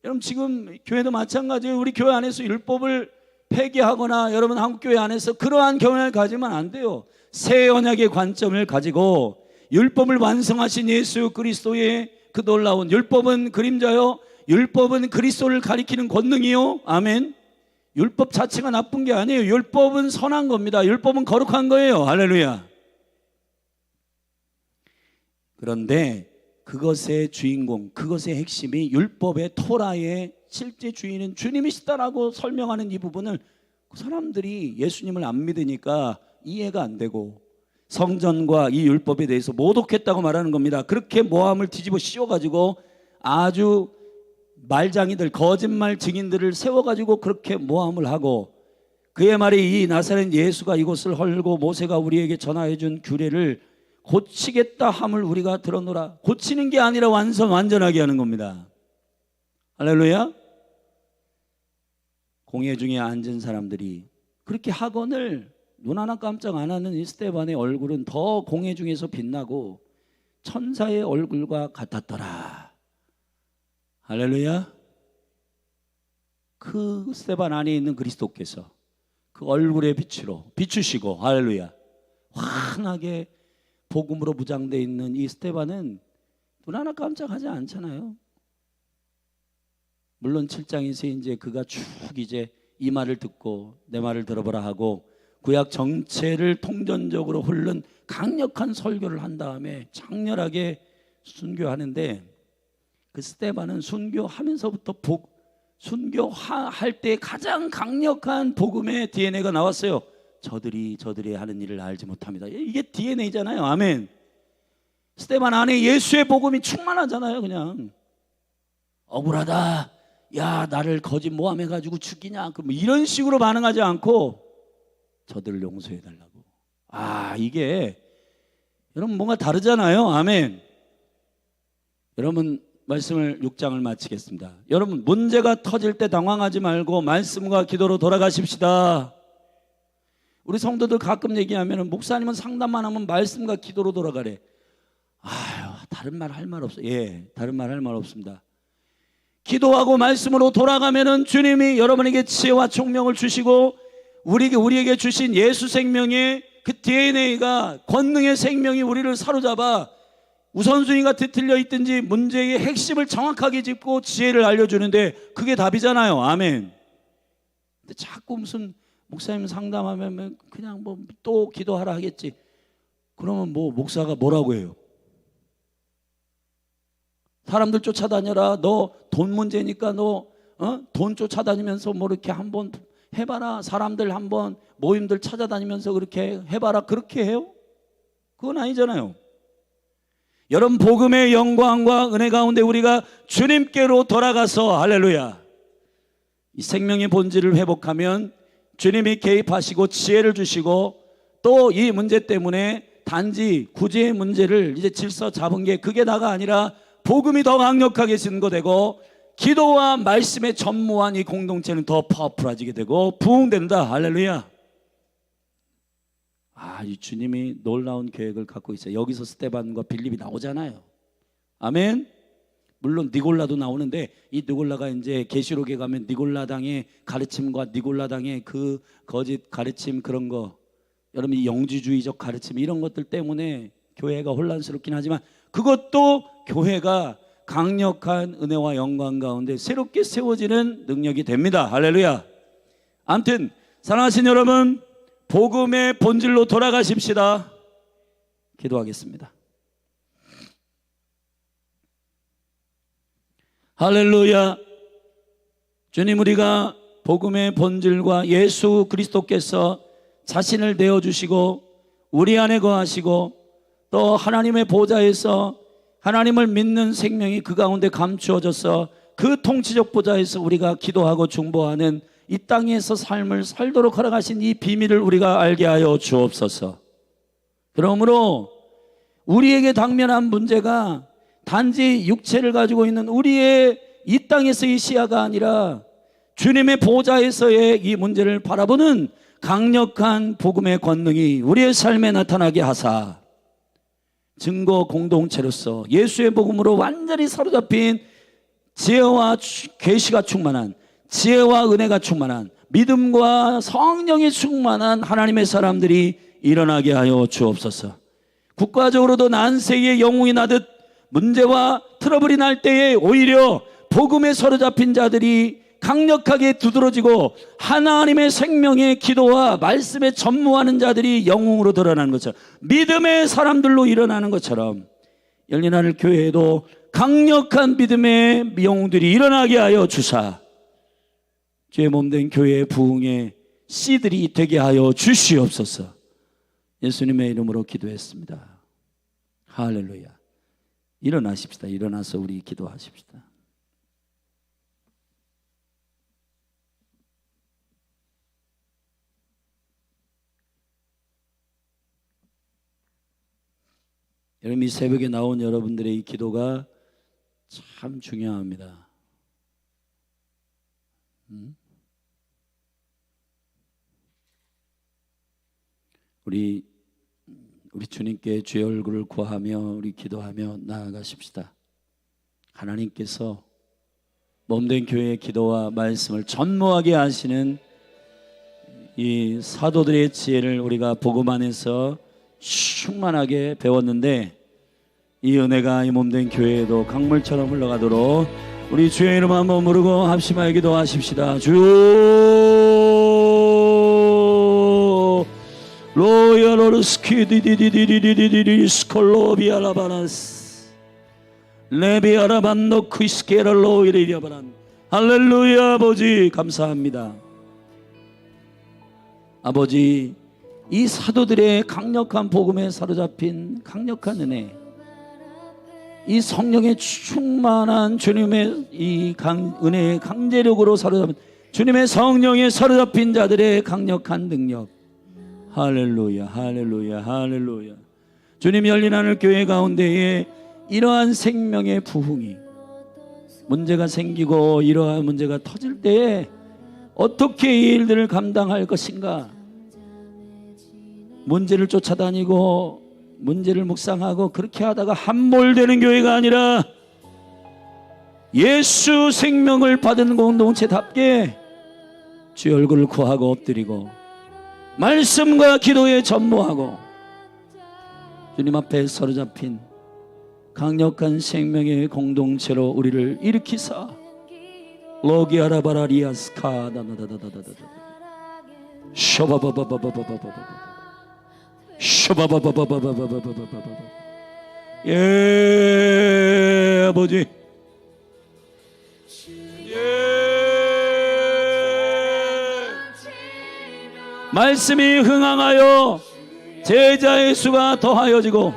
여러분 지금 교회도 마찬가지예요. 우리 교회 안에서 율법을 폐기하거나 여러분 한국교회 안에서 그러한 경향을 가지면 안 돼요. 새 언약의 관점을 가지고 율법을 완성하신 예수 그리스도의 그 놀라운, 율법은 그림자요, 율법은 그리스도를 가리키는 권능이요. 아멘. 율법 자체가 나쁜 게 아니에요. 율법은 선한 겁니다. 율법은 거룩한 거예요. 할렐루야. 그런데 그것의 주인공, 그것의 핵심이 율법의 토라의 실제 주인은 주님이시다라고 설명하는 이 부분을 그 사람들이 예수님을 안 믿으니까 이해가 안 되고 성전과 이 율법에 대해서 모독했다고 말하는 겁니다. 그렇게 모함을 뒤집어 씌워가지고 아주 말장이들, 거짓말 증인들을 세워가지고 그렇게 모함을 하고, 그의 말이 이 나사렛 예수가 이곳을 헐고 모세가 우리에게 전하여준 규례를 고치겠다 함을 우리가 들었노라. 고치는 게 아니라 완전하게 하는 겁니다. 할렐루야. 공회 중에 앉은 사람들이 그렇게 학원을 눈 하나 깜짝 안 하는 이 스데반의 얼굴은 더 공회 중에서 빛나고 천사의 얼굴과 같았더라. 할렐루야. 그 스데반 안에 있는 그리스도께서 그 얼굴의 빛으로 비추시고, 할렐루야, 환하게 복음으로 무장되어 있는 이 스데반은 눈 하나 깜짝하지 않잖아요. 물론 7장에서 이제 그가 쭉 이제 이 말을 듣고 내 말을 들어보라 하고 구약 전체를 통전적으로 훑는 강력한 설교를 한 다음에 장렬하게 순교하는데, 그 스데반은 순교하면서부터 순교할 때 가장 강력한 복음의 DNA가 나왔어요. 저들이 하는 일을 알지 못합니다. 이게 DNA잖아요. 아멘. 스데반 안에 예수의 복음이 충만하잖아요. 그냥 억울하다, 야 나를 거짓 모함해가지고 죽이냐, 뭐 이런 식으로 반응하지 않고 저들을 용서해달라고. 이게 여러분 뭔가 다르잖아요. 아멘. 여러분 말씀을 6장을 마치겠습니다. 여러분 문제가 터질 때 당황하지 말고 말씀과 기도로 돌아가십시다. 우리 성도들 가끔 얘기하면 목사님은 상담만 하면 말씀과 기도로 돌아가래. 다른 말 할 말 없어요. 예, 다른 말 할 말 없습니다. 기도하고 말씀으로 돌아가면은 주님이 여러분에게 지혜와 총명을 주시고 우리에게 주신 예수 생명의 그 DNA가, 권능의 생명이 우리를 사로잡아 우선순위가 뒤틀려 있든지 문제의 핵심을 정확하게 짚고 지혜를 알려주는데 그게 답이잖아요. 아멘. 근데 자꾸 무슨 목사님 상담하면 그냥 뭐 또 기도하라 하겠지. 그러면 뭐 목사가 뭐라고 해요? 사람들 쫓아다녀라. 너 돈 문제니까 너 돈 쫓아다니면서 뭐 이렇게 한번 해봐라. 사람들 한번 모임들 찾아다니면서 그렇게 해봐라. 그렇게 해요? 그건 아니잖아요. 여러분 복음의 영광과 은혜 가운데 우리가 주님께로 돌아가서 할렐루야, 이 생명의 본질을 회복하면 주님이 개입하시고 지혜를 주시고, 또 이 문제 때문에 단지 구제의 문제를 이제 질서 잡은 게 그게 다가 아니라 복음이 더 강력하게 증거되고 기도와 말씀에 전무한 이 공동체는 더 파워풀해지게 되고 부흥된다. 할렐루야. 이 주님이 놀라운 계획을 갖고 있어요. 여기서 스데반과 빌립이 나오잖아요. 아멘. 물론 니골라도 나오는데 이 니골라가 이제 계시록에 가면 니골라당의 가르침과 니골라당의 그 거짓 가르침, 그런 거, 여러분 이 영지주의적 가르침 이런 것들 때문에 교회가 혼란스럽긴 하지만 그것도 교회가 강력한 은혜와 영광 가운데 새롭게 세워지는 능력이 됩니다. 할렐루야. 아무튼 사랑하신 여러분, 복음의 본질로 돌아가십시다. 기도하겠습니다. 할렐루야. 주님, 우리가 복음의 본질과 예수 그리스도께서 자신을 내어주시고 우리 안에 거하시고 또 하나님의 보좌에서 하나님을 믿는 생명이 그 가운데 감추어져서 그 통치적 보좌에서 우리가 기도하고 중보하는 이 땅에서 삶을 살도록 허락하신 이 비밀을 우리가 알게 하여 주옵소서. 그러므로 우리에게 당면한 문제가 단지 육체를 가지고 있는 우리의 이 땅에서의 시야가 아니라 주님의 보좌에서의 이 문제를 바라보는 강력한 복음의 권능이 우리의 삶에 나타나게 하사 증거 공동체로서 예수의 복음으로 완전히 사로잡힌 지혜와 계시가 충만한, 지혜와 은혜가 충만한, 믿음과 성령이 충만한 하나님의 사람들이 일어나게 하여 주옵소서. 국가적으로도 난세의 영웅이 나듯 문제와 트러블이 날 때에 오히려 복음에 사로잡힌 자들이 강력하게 두드러지고 하나님의 생명의 기도와 말씀에 전무하는 자들이 영웅으로 드러나는 것처럼, 믿음의 사람들로 일어나는 것처럼 열린 하늘 교회에도 강력한 믿음의 영웅들이 일어나게 하여 주사 주의 몸된 교회의 부흥의 씨들이 되게 하여 주시옵소서. 예수님의 이름으로 기도했습니다. 할렐루야. 일어나십시다. 일어나서 우리 기도하십시다. 여러분, 이 새벽에 나온 여러분들의 이 기도가 참 중요합니다. 우리 주님께 주의 얼굴을 구하며 우리 기도하며 나아가십시다. 하나님께서 몸된 교회의 기도와 말씀을 전무하게 하시는 이 사도들의 지혜를 우리가 복음 안에서 충만하게 배웠는데 이 은혜가 이 몸된 교회에도 강물처럼 흘러가도록 우리 주의 이름 한번 부르고 합심하여 기도하십시다. 주 로야로르스키디디디디디디디 스콜로비아라바나스 레비아라반노 크이스케랄로이리아바란. 할렐루야. 아버지 감사합니다. 아버지, 이 사도들의 강력한 복음에 사로잡힌 강력한 은혜, 이 성령의 충만한 주님의 이 은혜의 강제력으로 사로잡힌 주님의 성령에 사로잡힌 자들의 강력한 능력. 할렐루야, 할렐루야, 할렐루야. 주님, 열린 하늘 교회 가운데에 이러한 생명의 부흥이, 문제가 생기고 이러한 문제가 터질 때에 어떻게 이 일들을 감당할 것인가, 문제를 쫓아다니고 문제를 묵상하고 그렇게 하다가 함몰되는 교회가 아니라 예수 생명을 받은 공동체답게 주의 얼굴을 구하고 엎드리고 말씀과 기도에 전무하고 주님 앞에 사로잡힌 강력한 생명의 공동체로 우리를 일으키사 로기아라바라리아스카 나나다다다다다 쇼바바바바바바바바바바 쇼바바바바바바바바바바바. 예, 아버지. 예. 말씀이 흥황하여 제자의 수가 더하여지고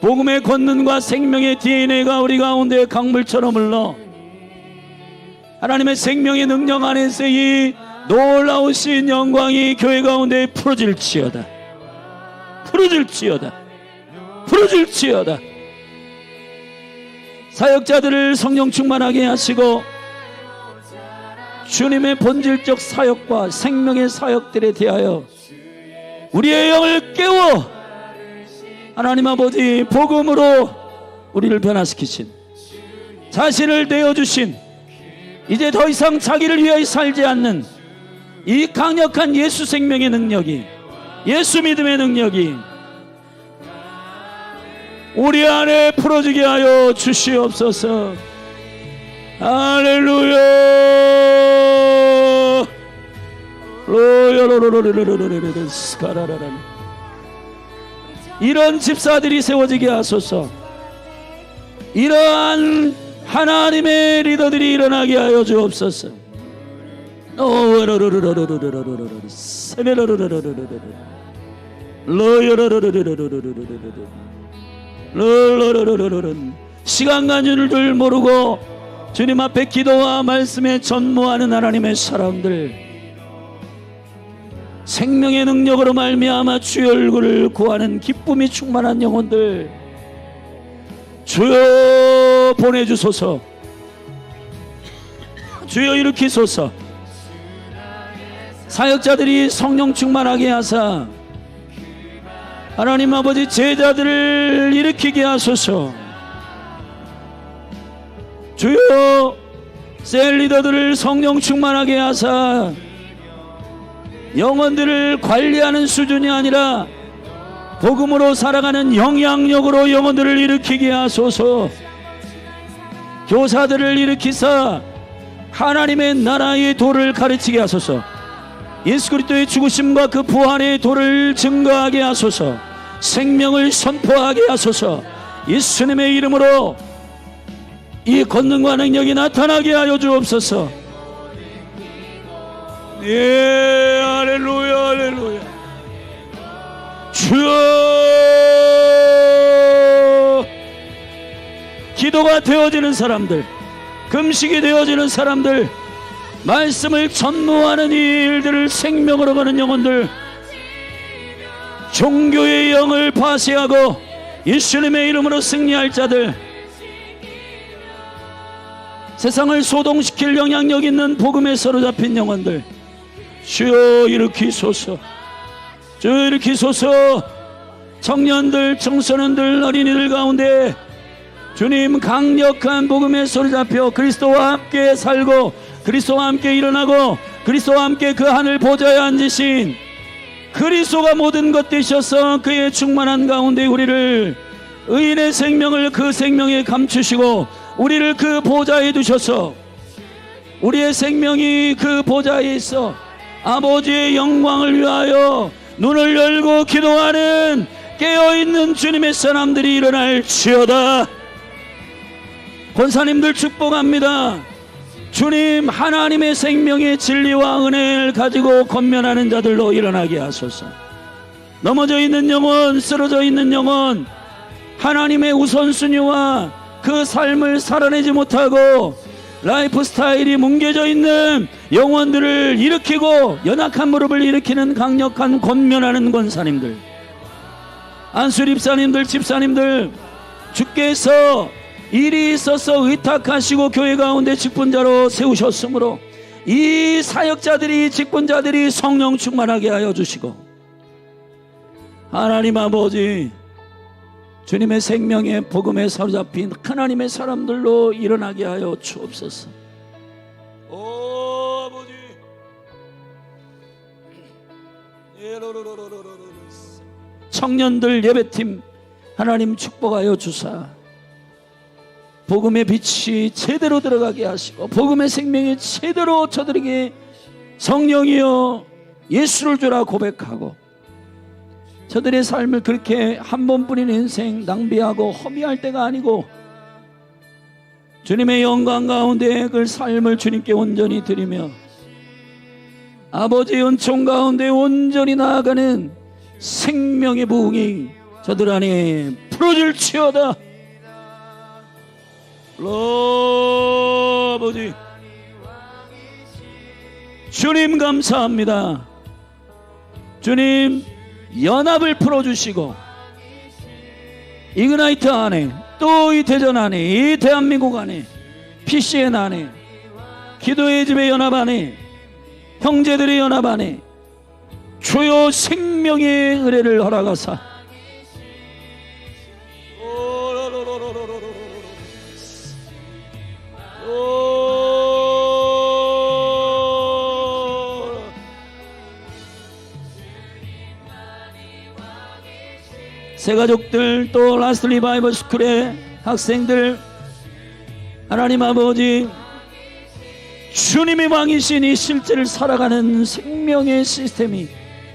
복음의 권능과 생명의 DNA가 우리 가운데 강물처럼 흘러 하나님의 생명의 능력 안에서 이 놀라우신 영광이 교회 가운데 풀어질지어다. 풀어질지어다. 풀어질지어다. 사역자들을 성령 충만하게 하시고 주님의 본질적 사역과 생명의 사역들에 대하여 우리의 영을 깨워 하나님 아버지 복음으로 우리를 변화시키신, 자신을 내어주신, 이제 더 이상 자기를 위하여 살지 않는 이 강력한 예수 생명의 능력이, 예수 믿음의 능력이 우리 안에 풀어지게 하여 주시옵소서. 할렐루야. 이런 집사들이 세워지게 하소서. 이러한 하나님의 리더들이 일어나게 하여 주옵소서. 시간 가는 줄 모르고 주님 앞에 기도와 말씀에 전무하는 하나님의 사람들, 생명의 능력으로 말미암아 주의 얼굴을 구하는 기쁨이 충만한 영혼들, 주여 보내주소서. 주여 일으키소서. 사역자들이 성령 충만하게 하사 하나님 아버지 제자들을 일으키게 하소서. 주여 셀 리더들을 성령 충만하게 하사 영혼들을 관리하는 수준이 아니라 복음으로 살아가는 영향력으로 영혼들을 일으키게 하소서. 교사들을 일으키사 하나님의 나라의 도를 가르치게 하소서. 예수 그리스도의 죽으심과 그 부활의 도를 증거하게 하소서. 생명을 선포하게 하소서. 예수님의 이름으로 이 권능과 능력이 나타나게 하여 주옵소서. 예, 할렐루야, 할렐루야. 주여, 기도가 되어지는 사람들, 금식이 되어지는 사람들, 말씀을 전무하는 이 일들을 생명으로 가는 영혼들, 종교의 영을 파쇄하고 예수님의 이름으로 승리할 자들, 세상을 소동시킬 영향력 있는 복음에 사로잡힌 영혼들, 주여 일으키소서. 주여 일으키소서. 청년들, 청소년들, 어린이들 가운데 주님 강력한 복음에 사로잡혀 그리스도와 함께 살고 그리스도와 함께 일어나고 그리스도와 함께 그 하늘 보좌에 앉으신 그리스도가 모든 것 되셔서 그의 충만한 가운데 우리를 의인의 생명을 그 생명에 감추시고 우리를 그 보좌에 두셔서 우리의 생명이 그 보좌에 있어 아버지의 영광을 위하여 눈을 열고 기도하는 깨어있는 주님의 사람들이 일어날지어다. 권사님들 축복합니다. 주님, 하나님의 생명의 진리와 은혜를 가지고 권면하는 자들로 일어나게 하소서. 넘어져 있는 영혼, 쓰러져 있는 영혼, 하나님의 우선순위와 그 삶을 살아내지 못하고 라이프 스타일이 뭉개져 있는 영혼들을 일으키고 연약한 무릎을 일으키는 강력한 권면하는 권사님들, 안수립사님들, 집사님들, 주께서 일이 있어서 의탁하시고 교회 가운데 직분자로 세우셨으므로 이 사역자들이, 직분자들이 성령 충만하게 하여 주시고, 하나님 아버지, 주님의 생명의 복음에 사로잡힌 하나님의 사람들로 일어나게 하여 주옵소서. 오 아버지, 청년들 예배팀 하나님 축복하여 주사 복음의 빛이 제대로 들어가게 하시고 복음의 생명이 제대로 저들에게 성령이여 예수를 주라 고백하고 저들의 삶을 그렇게 한 번뿐인 인생 낭비하고 허비할 때가 아니고 주님의 영광 가운데 그 삶을 주님께 온전히 드리며 아버지의 은총 가운데 온전히 나아가는 생명의 부흥이 저들 안에 풀어질지어다. 아버지, 주님 감사합니다. 주님 연합을 풀어주시고 이그나이트 안에, 또 이 대전 안에, 이 대한민국 안에, PCN 안에, 기도의 집의 연합 안에, 형제들의 연합 안에 주요 생명의 은혜를 허락하사 새가족들, 또 라스트 리바이벌 스쿨의 학생들, 하나님 아버지, 주님의 왕이신 이 실제를 살아가는 생명의 시스템이,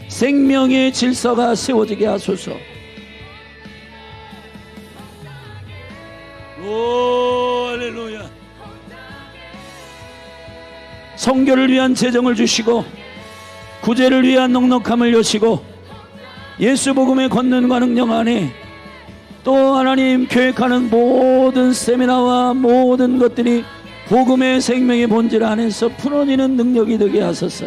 생명의 질서가 세워지게 하소서. 오 할렐루야. 선교를 위한 재정을 주시고 구제를 위한 넉넉함을 여시고 예수 복음의 권능과 능력 안에 또 하나님 계획하는 모든 세미나와 모든 것들이 복음의 생명의 본질 안에서 풀어지는 능력이 되게 하소서.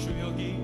주의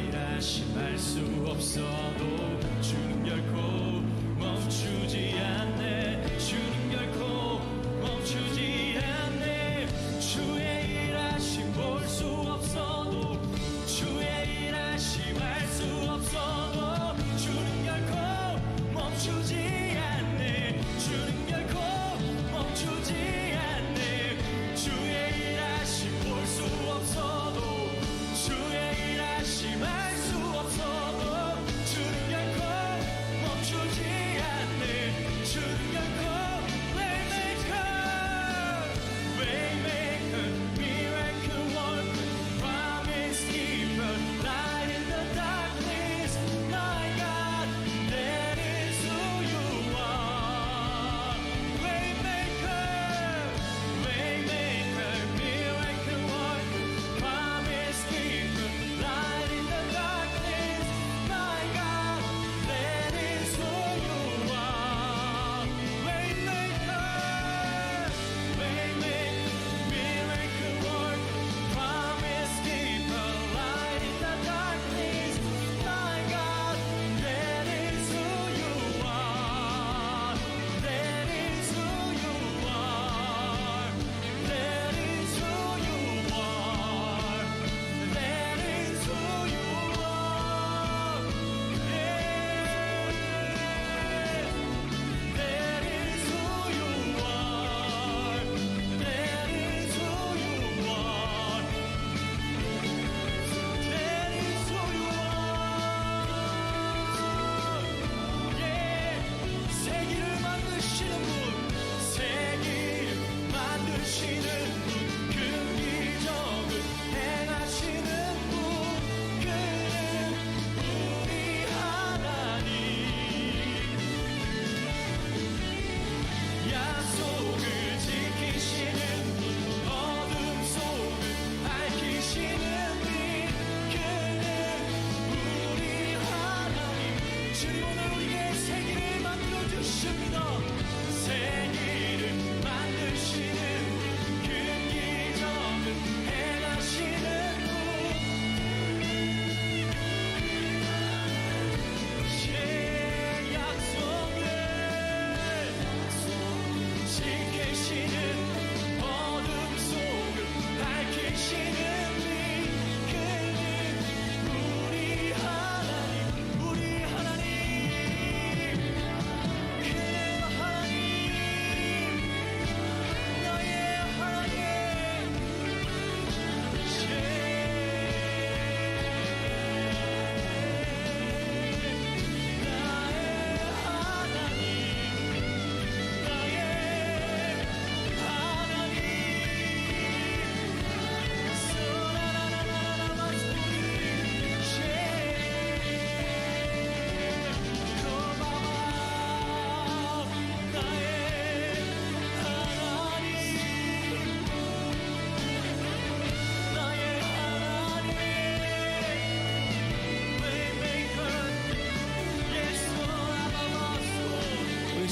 일하심 알 수 없어도 주는 결코 멈추지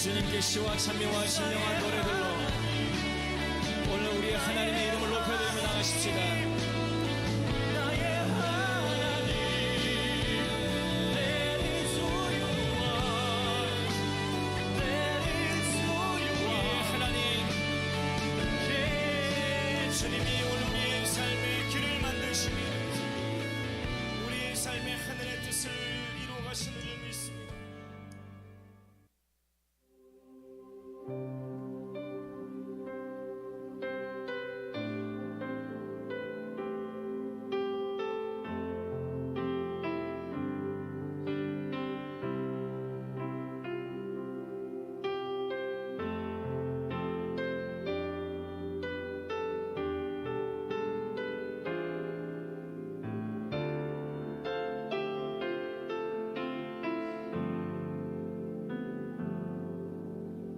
주님께 시와 찬미와 신령한 노래들로 오늘 우리 하나님의 이름을 높여드리며 나가십시다. 나의 하나님, That is who you are. That is who you are. 우리의 하나님, 주님이 오늘 우리의 삶의 길을 만드시며 우리의 삶의 하늘의 뜻을 이루어 가시는 줄 믿습니다.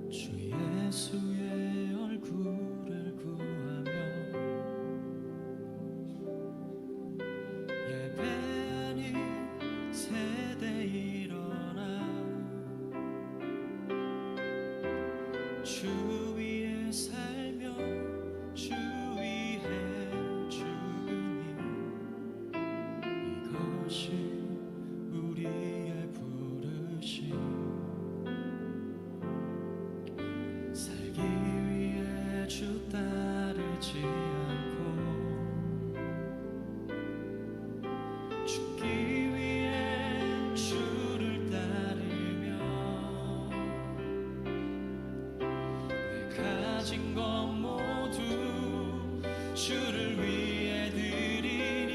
주 예수의 얼굴을 구하며 예배 아닌 세대 일어나 주 위에 살며 주 위에 죽으니 이것이 우리의 부르심. 살기 위해 주 따르지 않고 죽기 위해 주를 따르며 내 가진 것 모두 주를 위해 드리니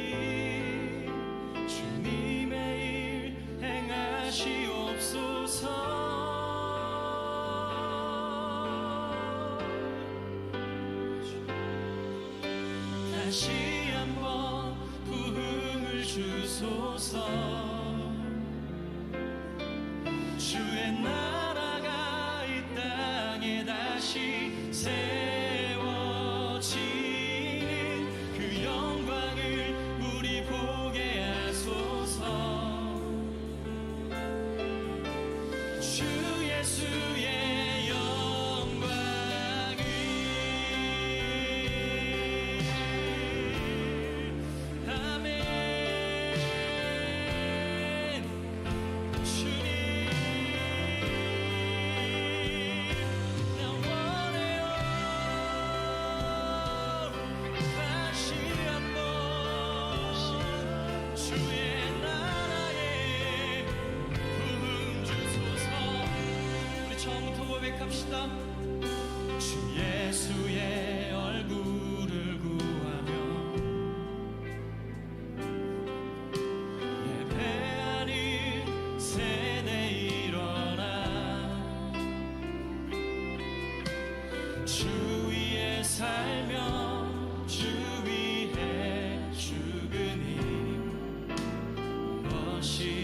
주님의 일 행하시옵소서. 다시 한번 부흥을 주소서. 주의 나라가 이 땅에 다시 세워지는 그 영광을 우리 보게 하소서. 주 예수의 영광을 아멘. 주님 나 원해요. 다시 한번 주의 나라에 부흥 주소서. 우리 처음부터 고백합시다. 주 예수의 얼굴을 구하며 예배 아닌 세대 일어나 주 위에 살며 주 위에 죽으니 무엇이